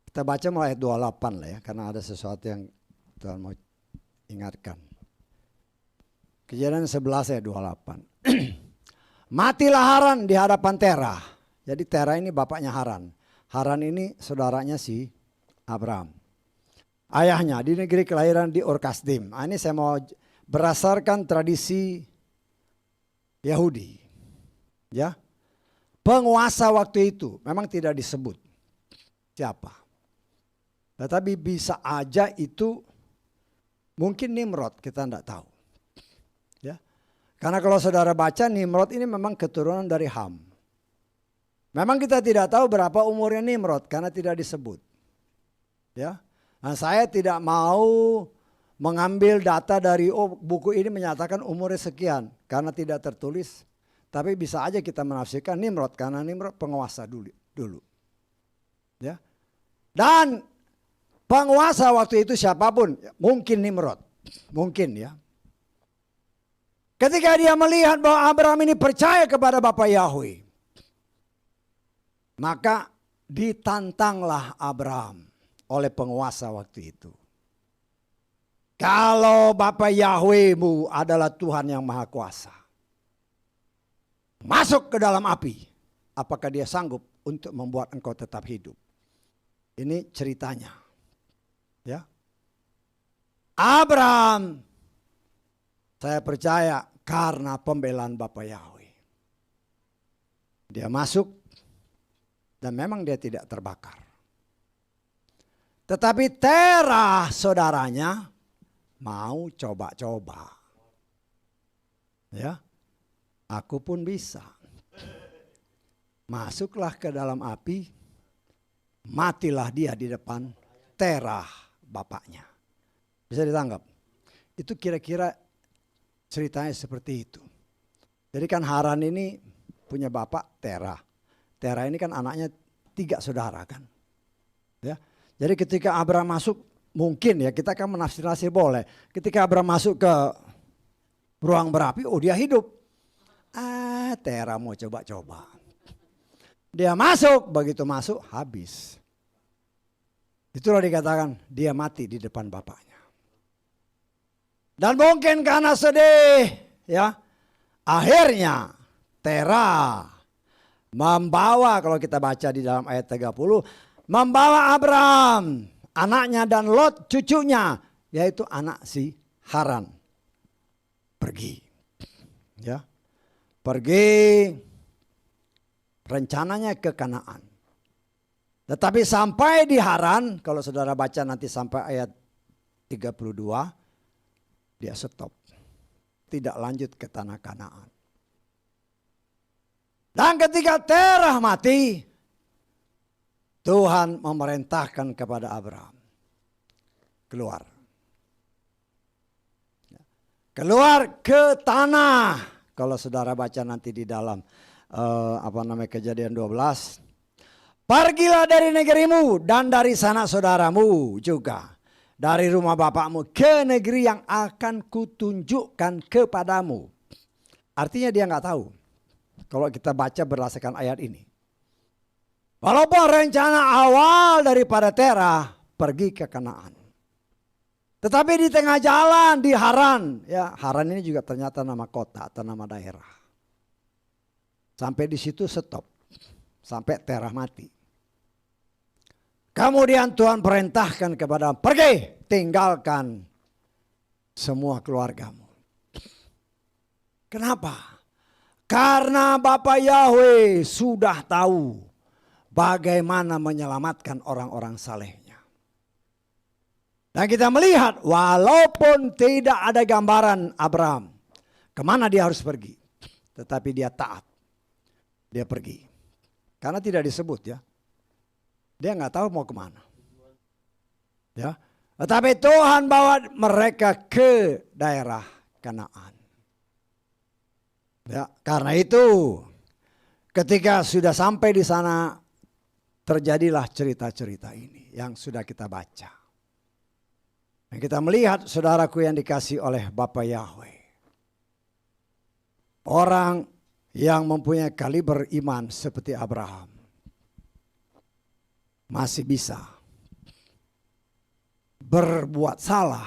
kita baca mulai ayat 28 lah ya, karena ada sesuatu yang Tuhan mau ingatkan. Kejadian 11 ayat 28. Matilah Haran di hadapan Tera. Jadi Tera ini bapaknya Haran. Haran ini saudaranya si Abraham. Ayahnya di negeri kelahiran di Ur Kasdim. Ini saya mau berdasarkan tradisi Yahudi. Ya. Penguasa waktu itu memang tidak disebut siapa. Tetapi bisa aja itu mungkin Nimrod, kita tidak tahu. Ya. Karena kalau saudara baca Nimrod ini memang keturunan dari Ham. Memang kita tidak tahu berapa umurnya Nimrod karena tidak disebut. Ya. Nah, saya tidak mau mengambil data dari buku ini menyatakan umurnya sekian karena tidak tertulis. Tapi bisa aja kita menafsirkan Nimrod karena Nimrod penguasa dulu. Ya. Dan penguasa waktu itu siapapun, mungkin Nimrod. Mungkin ya. Ketika dia melihat bahwa Abraham ini percaya kepada Bapa Yahweh, maka ditantanglah Abraham oleh penguasa waktu itu. Kalau Bapa Yahwehmu adalah Tuhan yang Maha Kuasa, masuk ke dalam api, apakah dia sanggup untuk membuat engkau tetap hidup? Ini ceritanya. Ya. Abraham, saya percaya karena pembelaan Bapa Yahweh. Dia masuk dan memang dia tidak terbakar. Tetapi Tera saudaranya mau coba-coba. Ya. Aku pun bisa. Masuklah ke dalam api, matilah dia di depan Tera bapaknya. Bisa ditangkap? Itu kira-kira ceritanya seperti itu. Jadi kan Haran ini punya bapak Tera. Tera ini kan anaknya 3 saudara kan. Ya. Jadi ketika Abraham masuk, mungkin ya kita kan menafsir-nafsir boleh. Ketika Abraham masuk ke ruang berapi, oh dia hidup. Tera mau coba-coba. Dia masuk, begitu masuk habis. Itulah dikatakan dia mati di depan bapaknya. Dan mungkin karena sedih, ya, akhirnya Tera membawa, kalau kita baca di dalam ayat 30, membawa Abraham. anaknya dan Lot cucunya, yaitu anak si Haran. Pergi. Ya. Pergi rencananya ke Kanaan. Tetapi sampai di Haran, kalau saudara baca nanti sampai ayat 32, dia stop. Tidak lanjut ke tanah Kanaan. Dan ketika Terah mati, Tuhan memerintahkan kepada Abraham, keluar. Keluar ke tanah. Kalau saudara baca nanti di dalam Kejadian 12. Pergilah dari negerimu dan dari sanak saudaramu juga. Dari rumah bapakmu ke negeri yang akan kutunjukkan kepadamu. Artinya dia nggak tahu. Kalau kita baca berdasarkan ayat ini. Walaupun rencana awal daripada Terah pergi ke Kanaan. Tetapi di tengah jalan di Haran. Ya, Haran ini juga ternyata nama kota atau nama daerah. Sampai di situ stop. Sampai Terah mati. Kemudian Tuhan perintahkan kepada pergi, tinggalkan semua keluargamu. Kenapa? Karena Bapa Yahweh sudah tahu bagaimana menyelamatkan orang-orang salehnya. Dan kita melihat walaupun tidak ada gambaran Abraham kemana dia harus pergi. Tetapi dia taat. Dia pergi. Karena tidak disebut ya. Dia nggak tahu mau kemana. Ya, tetapi Tuhan bawa mereka ke daerah Kanaan. Ya, karena itu ketika sudah sampai di sana terjadilah cerita-cerita ini yang sudah kita baca. Dan kita melihat saudaraku yang dikasih oleh Bapa Yahweh. Orang yang mempunyai kaliber iman seperti Abraham. Masih bisa berbuat salah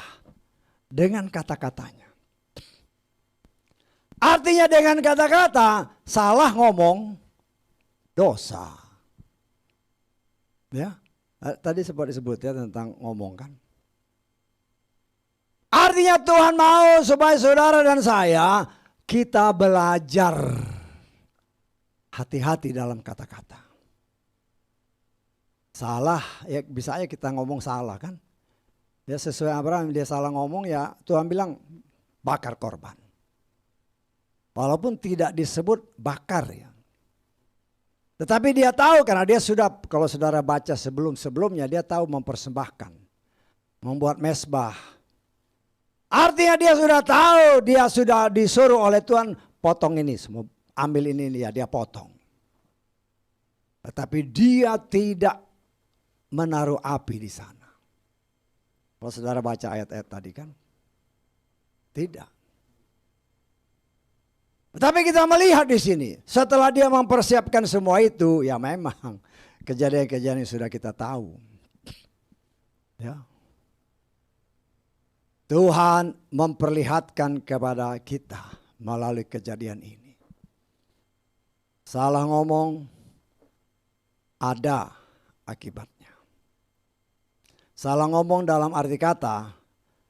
dengan kata-katanya. Artinya dengan kata-kata salah ngomong dosa. Ya, tadi sempat disebut ya tentang ngomong kan. Artinya Tuhan mau supaya saudara dan saya kita belajar hati-hati dalam kata-kata. Salah, ya bisa aja kita ngomong salah kan. Ya sesuai Abraham dia salah ngomong ya Tuhan bilang bakar korban. Walaupun tidak disebut bakar ya. Tetapi dia tahu karena dia sudah kalau saudara baca sebelumnya dia tahu mempersembahkan. Membuat mezbah. Artinya dia sudah tahu dia sudah disuruh oleh Tuhan potong ini semua. Ambil ini ya dia potong. Tetapi dia tidak menaruh api di sana. Kalau saudara baca ayat-ayat tadi kan. Tidak. Tetapi kita melihat di sini. Setelah dia mempersiapkan semua itu. Ya memang kejadian-kejadian yang sudah kita tahu. Ya. Tuhan memperlihatkan kepada kita melalui kejadian ini. Salah ngomong ada akibatnya. Salah ngomong dalam arti kata,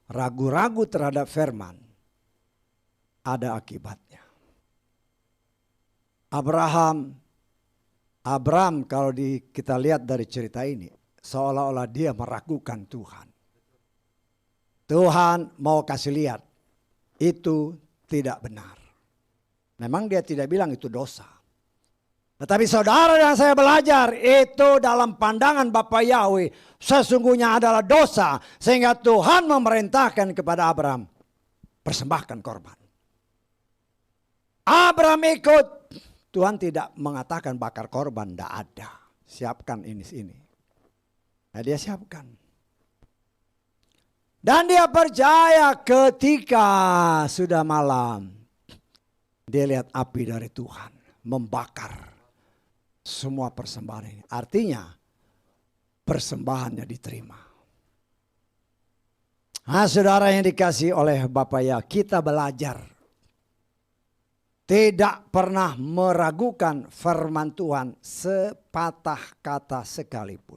ragu-ragu terhadap firman, ada akibatnya. Abraham kalau kita lihat dari cerita ini, seolah-olah dia meragukan Tuhan. Tuhan mau kasih lihat, itu tidak benar. Memang dia tidak bilang itu dosa. Tetapi saudara yang saya belajar itu dalam pandangan Bapa Yahweh sesungguhnya adalah dosa. Sehingga Tuhan memerintahkan kepada Abraham persembahkan korban. Abraham ikut. Tuhan tidak mengatakan bakar korban, tidak ada. Siapkan ini. Nah dia siapkan. Dan dia percaya ketika sudah malam. Dia lihat api dari Tuhan membakar semua persembahan ini. Artinya persembahannya diterima. Nah saudara yang dikasih oleh Bapak ya, kita belajar. Tidak pernah meragukan firman Tuhan sepatah kata sekalipun.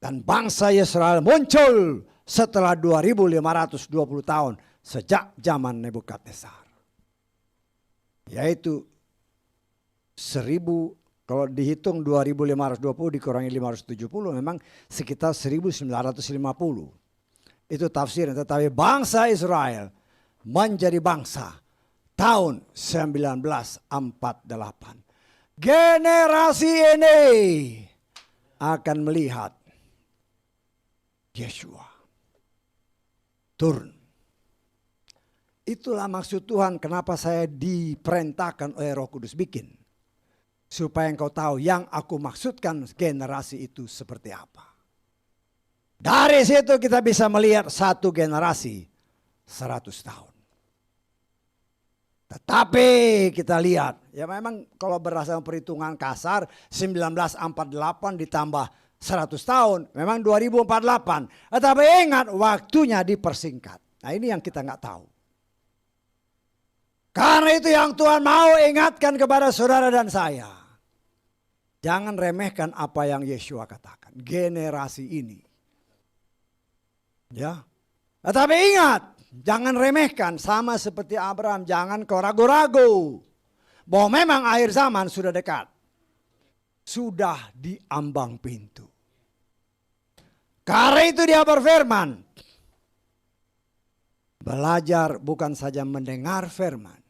Dan bangsa Israel muncul setelah 2520 tahun sejak zaman Nebukadnezar. Yaitu 1000, kalau dihitung 2520 dikurangi 570 memang sekitar 1950. Itu tafsirnya, tetapi bangsa Israel menjadi bangsa tahun 1948. Generasi ini akan melihat Yeshua turun. Itulah maksud Tuhan kenapa saya diperintahkan oleh Roh Kudus bikin. Supaya engkau tahu yang aku maksudkan generasi itu seperti apa. Dari situ kita bisa melihat satu generasi 100 tahun. Tetapi kita lihat, ya memang kalau berdasarkan perhitungan kasar 1948 ditambah 100 tahun, memang 2048. Tetapi ingat waktunya dipersingkat. Nah ini yang kita nggak tahu. Karena itu yang Tuhan mau ingatkan kepada saudara dan saya. Jangan remehkan apa yang Yeshua katakan. Generasi ini. Ya. Tetapi ingat, jangan remehkan sama seperti Abraham. Jangan kau ragu-ragu. Bahwa memang akhir zaman sudah dekat. Sudah di ambang pintu. Karena itu dia berfirman. Belajar bukan saja mendengar firman.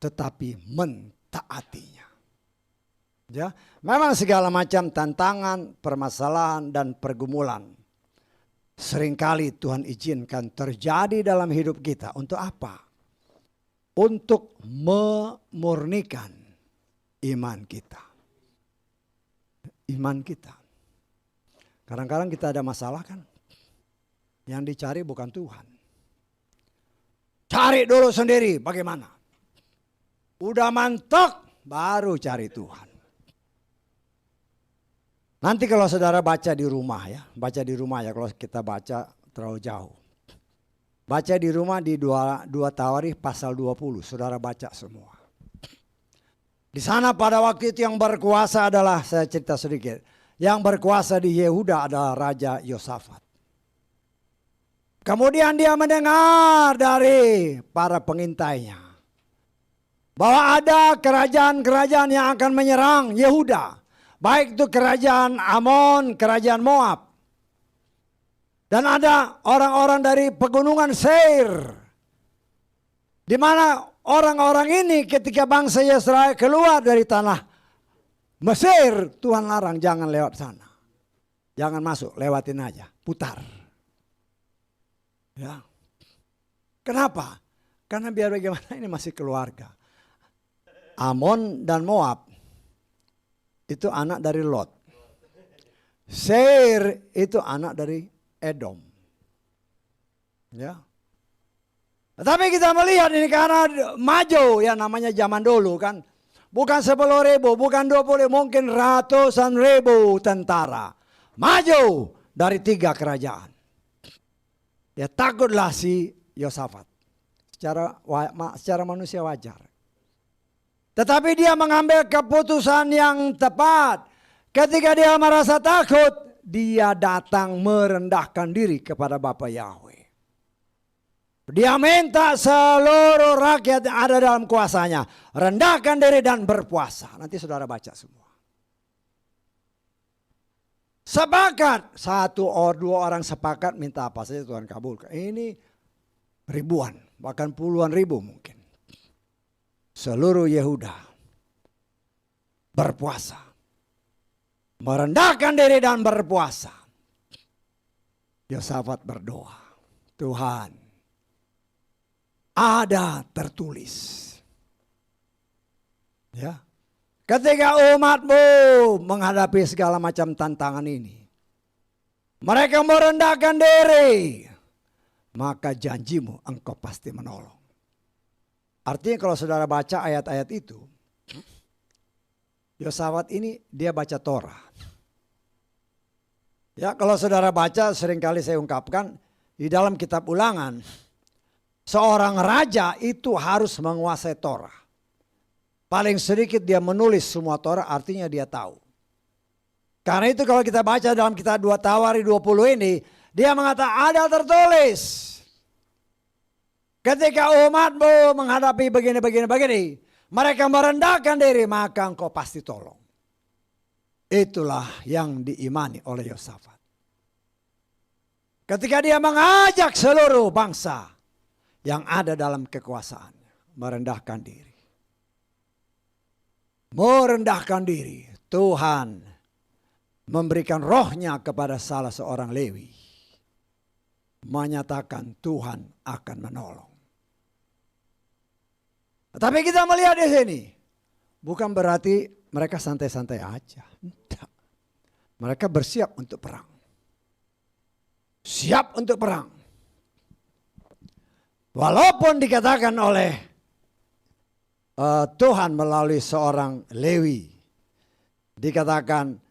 Tetapi mentaatinya. Ya, memang segala macam tantangan, permasalahan dan pergumulan seringkali Tuhan izinkan terjadi dalam hidup kita. Untuk apa? Untuk memurnikan iman kita. Iman kita. Kadang-kadang kita ada masalah kan. Yang dicari bukan Tuhan. Cari dulu sendiri bagaimana. Udah mantap baru cari Tuhan. Nanti kalau saudara baca di rumah ya. Baca di rumah ya kalau kita baca terlalu jauh. Baca di rumah di 2 Tawarikh pasal 20. Saudara baca semua. Di sana pada waktu itu yang berkuasa adalah, saya cerita sedikit. Yang berkuasa di Yehuda adalah Raja Yosafat. Kemudian dia mendengar dari para pengintainya. Bahwa ada kerajaan-kerajaan yang akan menyerang Yehuda. Baik itu kerajaan Amon, kerajaan Moab. Dan ada orang-orang dari pegunungan Seir. Di mana orang-orang ini ketika bangsa Israel keluar dari tanah Mesir, Tuhan larang jangan lewat sana. Jangan masuk, lewatin aja, putar. Ya. Kenapa? Karena biar bagaimana ini masih keluarga. Amon dan Moab itu anak dari Lot. Seir itu anak dari Edom. Ya. Tapi kita melihat ini karena maju ya namanya zaman dulu kan. Bukan 10.000, bukan 20.000, mungkin ratusan ribu tentara. Maju dari 3 kerajaan. Ya takutlah si Yosafat. Secara manusia wajar. Tetapi dia mengambil keputusan yang tepat. Ketika dia merasa takut, dia datang merendahkan diri kepada Bapa Yahweh. Dia minta seluruh rakyat yang ada dalam kuasanya rendahkan diri dan berpuasa. Nanti saudara baca semua. Sepakat, 1 or 2 orang sepakat minta apa saja Tuhan kabulkan. Ini ribuan, bahkan puluhan ribu mungkin. Seluruh Yehuda berpuasa. Merendahkan diri dan berpuasa. Yosafat berdoa. Tuhan, ada tertulis. Ya. Ketika umatmu menghadapi segala macam tantangan ini. Mereka merendahkan diri. Maka janjimu engkau pasti menolong. Artinya kalau saudara baca ayat-ayat itu, Yosafat ini dia baca Torah. Ya kalau saudara baca seringkali saya ungkapkan di dalam kitab Ulangan, seorang raja itu harus menguasai Torah. Paling sedikit dia menulis semua Torah artinya dia tahu. Karena itu kalau kita baca dalam kitab 2 Tawari 20 ini, dia mengatakan ada tertulis. Ketika umatmu menghadapi begini, mereka merendahkan diri, maka engkau pasti tolong. Itulah yang diimani oleh Yosafat. Ketika dia mengajak seluruh bangsa yang ada dalam kekuasaannya merendahkan diri. Merendahkan diri, Tuhan memberikan rohnya kepada salah seorang Lewi. Menyatakan Tuhan akan menolong. Tapi kita melihat di sini, bukan berarti mereka santai-santai aja. Tidak. Mereka bersiap untuk perang. Siap untuk perang. Walaupun dikatakan oleh Tuhan melalui seorang Lewi. Dikatakan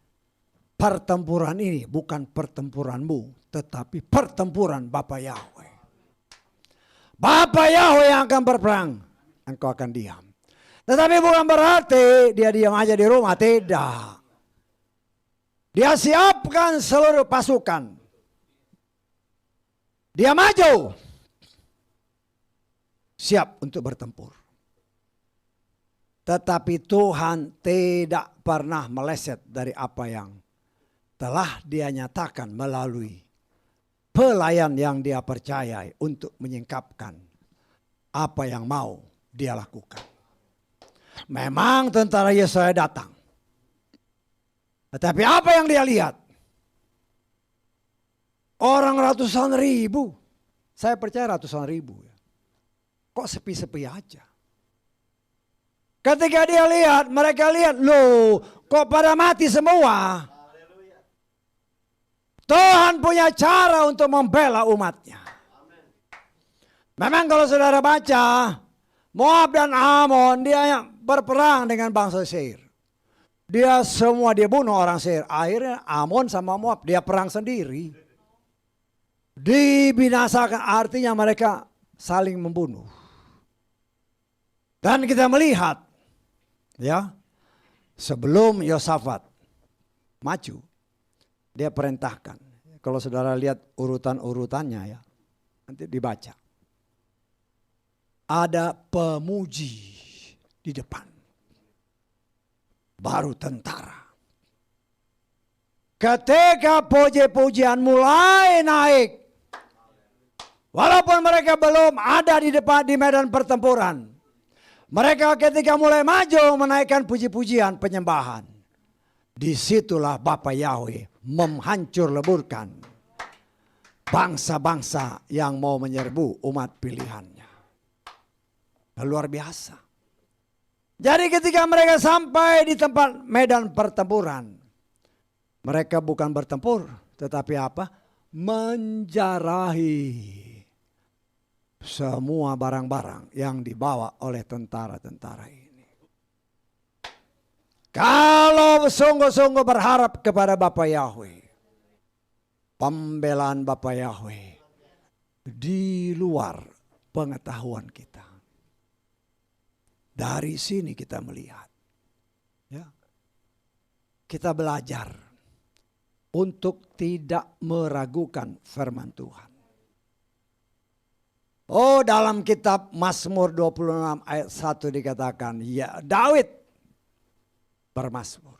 pertempuran ini bukan pertempuranmu, tetapi pertempuran Bapa Yahweh. Bapa Yahweh yang akan berperang, engkau akan diam. Tetapi bukan berarti dia diam aja di rumah, tidak. Dia siapkan seluruh pasukan. Dia maju. Siap untuk bertempur. Tetapi Tuhan tidak pernah meleset dari apa yang telah dia nyatakan melalui pelayan yang dia percayai untuk menyingkapkan apa yang mau dia lakukan. Memang tentara Yesaya datang. Tetapi apa yang dia lihat? Orang ratusan ribu. Saya percaya ratusan ribu. Kok sepi-sepi aja? Ketika dia lihat, mereka lihat, loh kok pada mati semua? Tuhan punya cara untuk membela umatnya. Memang kalau saudara baca, Moab dan Amon dia berperang dengan bangsa Seir. Dia bunuh orang Seir. Akhirnya Amon sama Moab dia perang sendiri. Dibinasakan, artinya mereka saling membunuh. Dan kita melihat, ya, sebelum Yosafat maju, dia perintahkan. Kalau saudara lihat urutan-urutannya ya, nanti dibaca. Ada pemuji di depan. Baru tentara. Ketika puji-pujian mulai naik, walaupun mereka belum ada di depan di medan pertempuran, mereka ketika mulai maju menaikkan puji-pujian penyembahan. Disitulah Bapa Yahweh menghancur leburkan bangsa-bangsa yang mau menyerbu umat pilihannya. Luar biasa. Jadi ketika mereka sampai di tempat medan pertempuran, mereka bukan bertempur, tetapi apa? Menjarahi semua barang-barang yang dibawa oleh tentara-tentara ini. Kalau sungguh-sungguh berharap kepada Bapa Yahweh, pembelaan Bapa Yahweh di luar pengetahuan kita. Dari sini kita melihat, ya, kita belajar untuk tidak meragukan firman Tuhan. Oh, dalam kitab Mazmur 26 ayat 1 dikatakan, ya Daud bermazmur.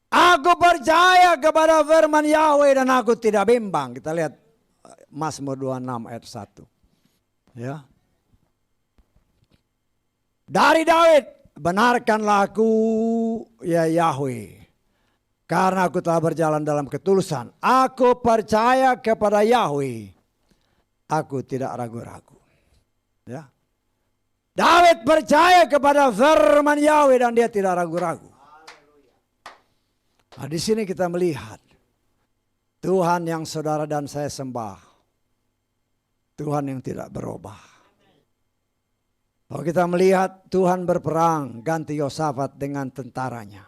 Aku percaya kepada firman Yahweh dan aku tidak bimbang. Kita lihat Mazmur 26 ayat 1. Ya. Dari Daud, benarkanlah aku ya Yahweh, karena aku telah berjalan dalam ketulusan. Aku percaya kepada Yahweh, aku tidak ragu-ragu. Ya. Daud percaya kepada firman Yahweh dan dia tidak ragu-ragu. Nah, di sini kita melihat Tuhan yang saudara dan saya sembah, Tuhan yang tidak berubah. Kalau kita melihat Tuhan berperang ganti Yosafat dengan tentaranya.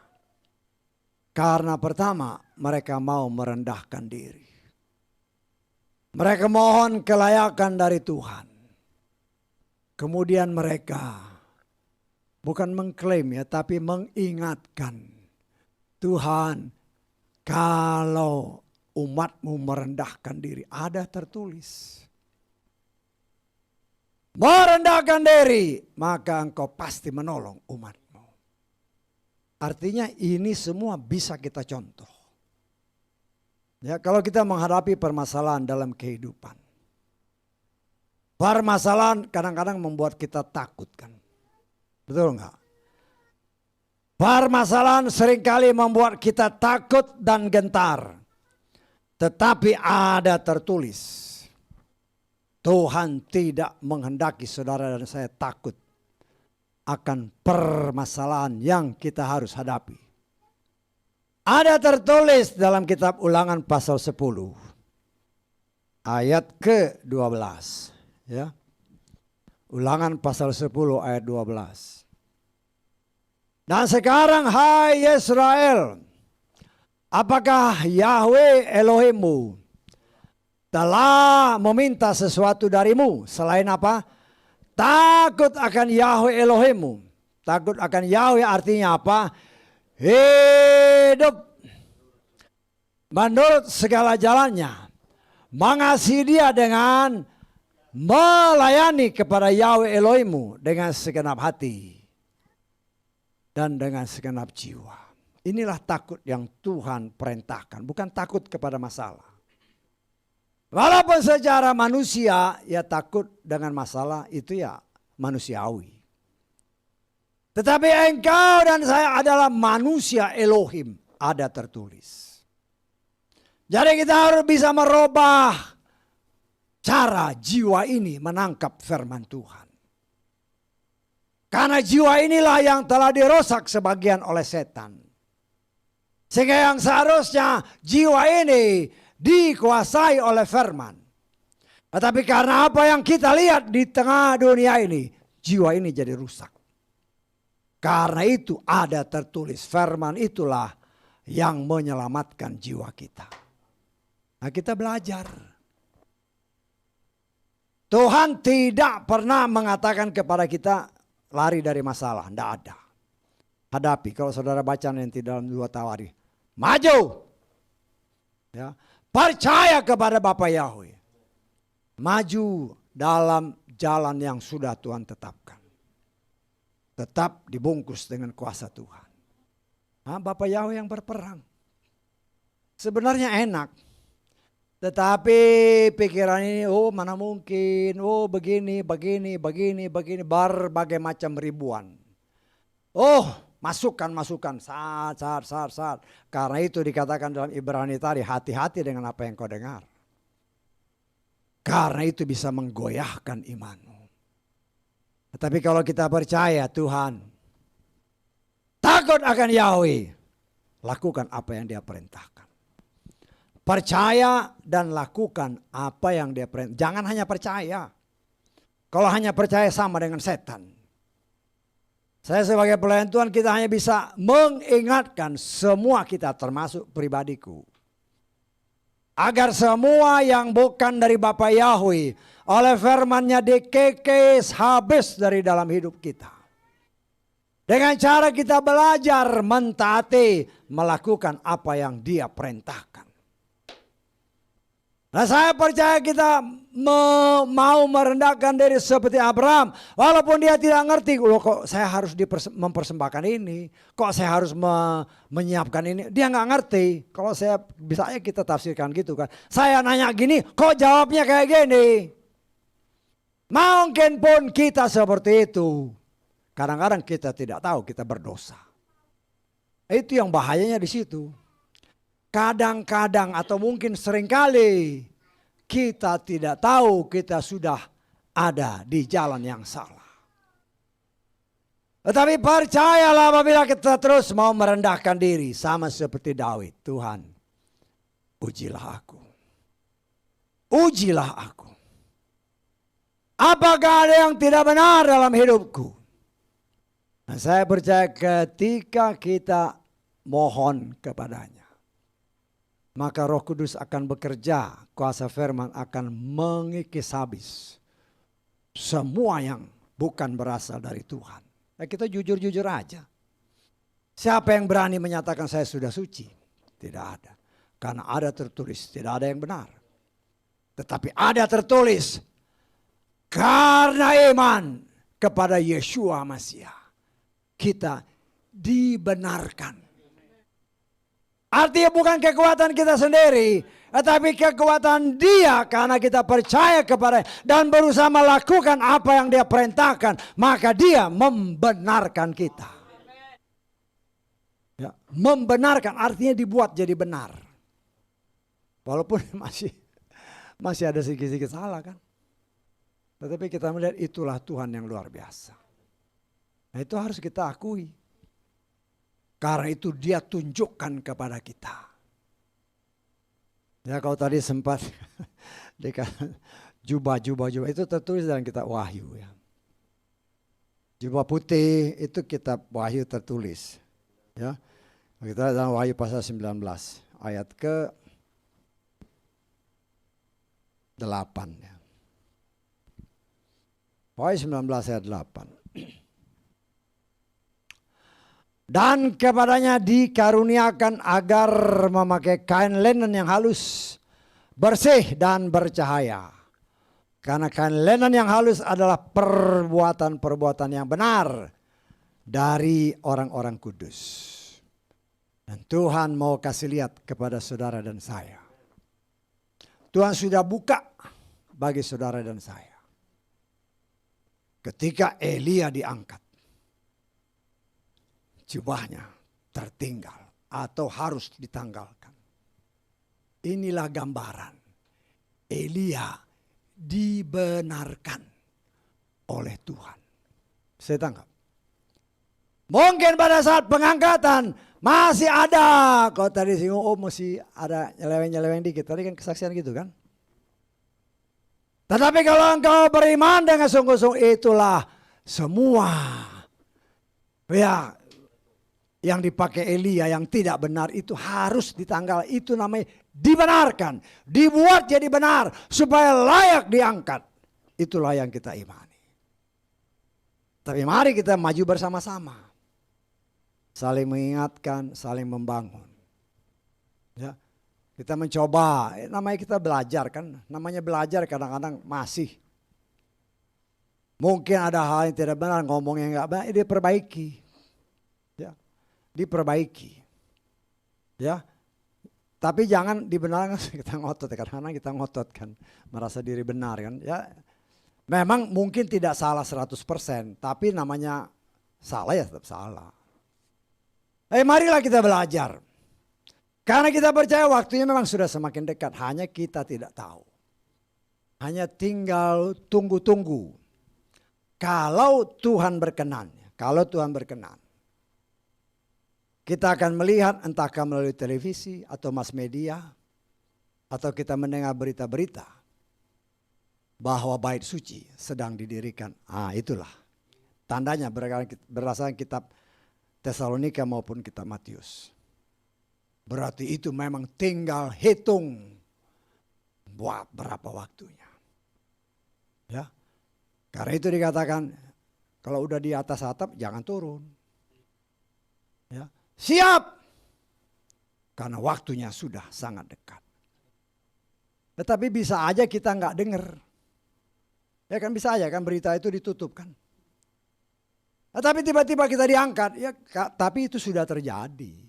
Karena pertama mereka mau merendahkan diri. Mereka mohon kelayakan dari Tuhan. Kemudian mereka bukan mengklaim ya, tapi mengingatkan. Tuhan kalau umatmu merendahkan diri, ada tertulis. Merendahkan diri, maka engkau pasti menolong umatmu. Artinya ini semua bisa kita contoh. Ya, kalau kita menghadapi permasalahan dalam kehidupan. Permasalahan kadang-kadang membuat kita takut kan. Betul enggak? Permasalahan seringkali membuat kita takut dan gentar. Tetapi ada tertulis. Tuhan tidak menghendaki saudara dan saya takut akan permasalahan yang kita harus hadapi. Ada tertulis dalam kitab Ulangan pasal 10 ayat ke-12. Ya. Ulangan pasal 10 ayat 12. Dan sekarang hai Israel, apakah Yahweh Elohimmu telah meminta sesuatu darimu selain apa? Takut akan Yahweh Elohimmu. Takut akan Yahweh artinya apa? Hidup menurut segala jalannya. Mengasihi dia dengan melayani kepada Yahweh Elohimmu dengan segenap hati dan dengan segenap jiwa. Inilah takut yang Tuhan perintahkan, bukan takut kepada masalah. Walaupun secara manusia ya takut dengan masalah itu ya manusiawi. Tetapi engkau dan saya adalah manusia Elohim, ada tertulis. Jadi kita harus bisa merubah cara jiwa ini menangkap firman Tuhan. Karena jiwa inilah yang telah dirusak sebagian oleh setan. Sehingga yang seharusnya jiwa ini dikuasai oleh firman. Tetapi karena apa yang kita lihat di tengah dunia ini, jiwa ini jadi rusak. Karena itu ada tertulis, firman itulah yang menyelamatkan jiwa kita. Nah, kita belajar. Tuhan tidak pernah mengatakan kepada kita lari dari masalah, tidak ada. Hadapi, kalau saudara baca nanti dalam 2 Tawarikh, maju. Ya. Percaya kepada Bapa Yahweh. Maju dalam jalan yang sudah Tuhan tetapkan. Tetap dibungkus dengan kuasa Tuhan. Nah, Bapa Yahweh yang berperang. Sebenarnya enak. Tetapi pikiran ini, oh mana mungkin, oh begini, berbagai macam ribuan. Oh, masukan, saat. Karena itu dikatakan dalam Ibrani tadi, hati-hati dengan apa yang kau dengar. Karena itu bisa menggoyahkan imanmu. Tetapi kalau kita percaya Tuhan, takut akan Yahweh, lakukan apa yang dia perintahkan. Percaya dan lakukan apa yang dia perintahkan. Jangan hanya percaya. Kalau hanya percaya sama dengan setan. Saya sebagai pelayan Tuhan, kita hanya bisa mengingatkan semua kita termasuk pribadiku. Agar semua yang bukan dari Bapa Yahweh oleh firman-Nya dikekes habis dari dalam hidup kita. Dengan cara kita belajar mentaati, melakukan apa yang Dia perintahkan. Nah, saya percaya kita mau merendahkan diri seperti Abraham. Walaupun dia tidak ngerti, loh kok saya harus mempersembahkan ini. Kok saya harus menyiapkan ini. Dia nggak ngerti. Kalau saya bisa kita tafsirkan gitu kan. Saya nanya gini, kok jawabnya kayak gini. Mungkin pun kita seperti itu. Kadang-kadang kita tidak tahu kita berdosa. Itu yang bahayanya di situ. Kadang-kadang atau mungkin seringkali kita tidak tahu kita sudah ada di jalan yang salah. Tetapi percayalah apabila kita terus mau merendahkan diri sama seperti Daud. Tuhan, ujilah aku. Ujilah aku. Apakah ada yang tidak benar dalam hidupku? Nah, saya percaya ketika kita mohon kepadanya, maka Roh Kudus akan bekerja, kuasa firman akan mengikis habis semua yang bukan berasal dari Tuhan. Nah, kita jujur-jujur aja. Siapa yang berani menyatakan saya sudah suci? Tidak ada. Karena ada tertulis, tidak ada yang benar. Tetapi ada tertulis, karena iman kepada Yeshua Masiah, kita dibenarkan. Artinya bukan kekuatan kita sendiri, tetapi kekuatan Dia karena kita percaya kepada dan berusaha melakukan apa yang Dia perintahkan, maka Dia membenarkan kita. Ya, membenarkan artinya dibuat jadi benar. Walaupun masih ada sedikit-sedikit salah kan. Tetapi kita melihat itulah Tuhan yang luar biasa. Nah itu harus kita akui. Karena itu Dia tunjukkan kepada kita. Ya kalau tadi sempat jubah itu tertulis dalam kitab Wahyu ya. Jubah putih itu kitab Wahyu tertulis. Ya. Kita dalam Wahyu pasal 19 ayat ke 8 ya. Wahyu 19 ayat 8. Dan kepadanya dikaruniakan agar memakai kain linen yang halus, bersih dan bercahaya. Karena kain linen yang halus adalah perbuatan-perbuatan yang benar dari orang-orang kudus. Dan Tuhan mau kasih lihat kepada saudara dan saya. Tuhan sudah buka bagi saudara dan saya. Ketika Elia diangkat, jubahnya tertinggal atau harus ditanggalkan. Inilah gambaran Elia dibenarkan oleh Tuhan. Saya tangkap. Mungkin pada saat pengangkatan masih ada. Kalau tadi singgung, masih ada nyeleweng-nyeleweng dikit. Tadi kan kesaksian gitu kan. Tetapi kalau engkau beriman dengan sungguh-sungguh, itulah semua ya yang dipakai Elia yang tidak benar itu harus ditanggal. Itu namanya dibenarkan, dibuat jadi benar supaya layak diangkat. Itulah yang kita imani. Tapi mari kita maju bersama-sama, saling mengingatkan, saling membangun. Ya. Kita mencoba, namanya kita belajar kan, namanya belajar kadang-kadang masih. Mungkin ada hal yang tidak benar, ngomong yang enggak baik, diperbaiki. Ya, diperbaiki. Ya, tapi jangan dibenarkan kita ngotot, karena kita ngotot kan, merasa diri benar kan. Ya, memang mungkin tidak salah 100%, tapi namanya salah ya tetap salah. Marilah kita belajar. Karena kita percaya waktunya memang sudah semakin dekat. Hanya kita tidak tahu. Hanya tinggal tunggu-tunggu. Kalau Tuhan berkenan. Kalau Tuhan berkenan. Kita akan melihat entahkah melalui televisi atau mass media. Atau kita mendengar berita-berita. Bahwa bait suci sedang didirikan. Itulah. Tandanya berdasarkan kitab Tesalonika maupun kitab Matius. Berarti itu memang tinggal hitung buat berapa waktunya. Ya. Karena itu dikatakan kalau udah di atas atap jangan turun. Ya. Siap. Karena waktunya sudah sangat dekat. Tetapi bisa aja kita nggak dengar. Ya kan bisa aja kan berita itu ditutup kan. Tapi tiba-tiba kita diangkat. Ya, tapi itu sudah terjadi.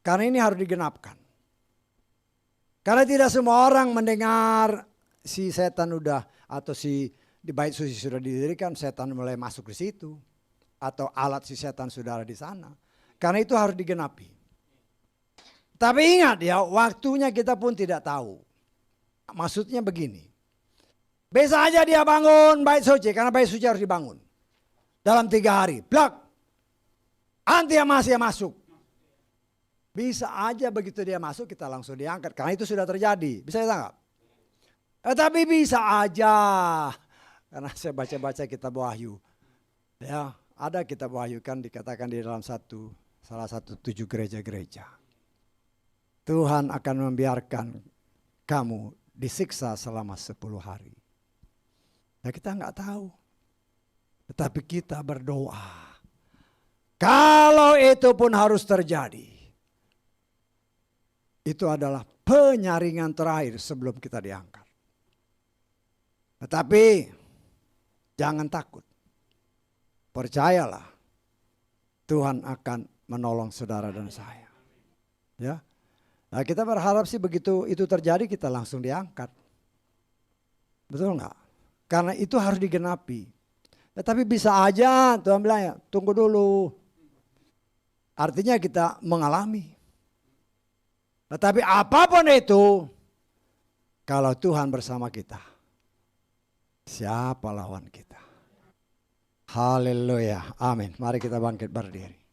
Karena ini harus digenapkan. Karena tidak semua orang mendengar si setan udah atau si di bait suci sudah didirikan, setan mulai masuk ke situ. Atau alat si setan sudah ada di sana. Karena itu harus digenapi. Tapi ingat ya, waktunya kita pun tidak tahu. Maksudnya begini. Bisa aja dia bangun bait suci, karena bait suci harus dibangun. Dalam 3 hari, plak. Anti yang masih masuk. Bisa aja begitu dia masuk kita langsung diangkat. Karena itu sudah terjadi. Bisa ditangkap? Tapi bisa aja. Karena saya baca-baca kitab Wahyu. Ya, ada kitab Wahyu kan dikatakan di dalam salah satu 7 gereja-gereja. Tuhan akan membiarkan kamu disiksa selama 10 hari. Ya kita nggak tahu. Tetapi kita berdoa. Kalau itu pun harus terjadi. itu adalah penyaringan terakhir sebelum kita diangkat. Tetapi jangan takut. Percayalah, Tuhan akan menolong saudara dan saya. Ya. Nah, kita berharap sih begitu itu terjadi kita langsung diangkat. Betul nggak? Karena itu harus digenapi. Tetapi bisa aja Tuhan bilang ya, tunggu dulu. Artinya kita mengalami. Tetapi apapun itu, kalau Tuhan bersama kita, siapa lawan kita? Haleluya, amin. Mari kita bangkit berdiri.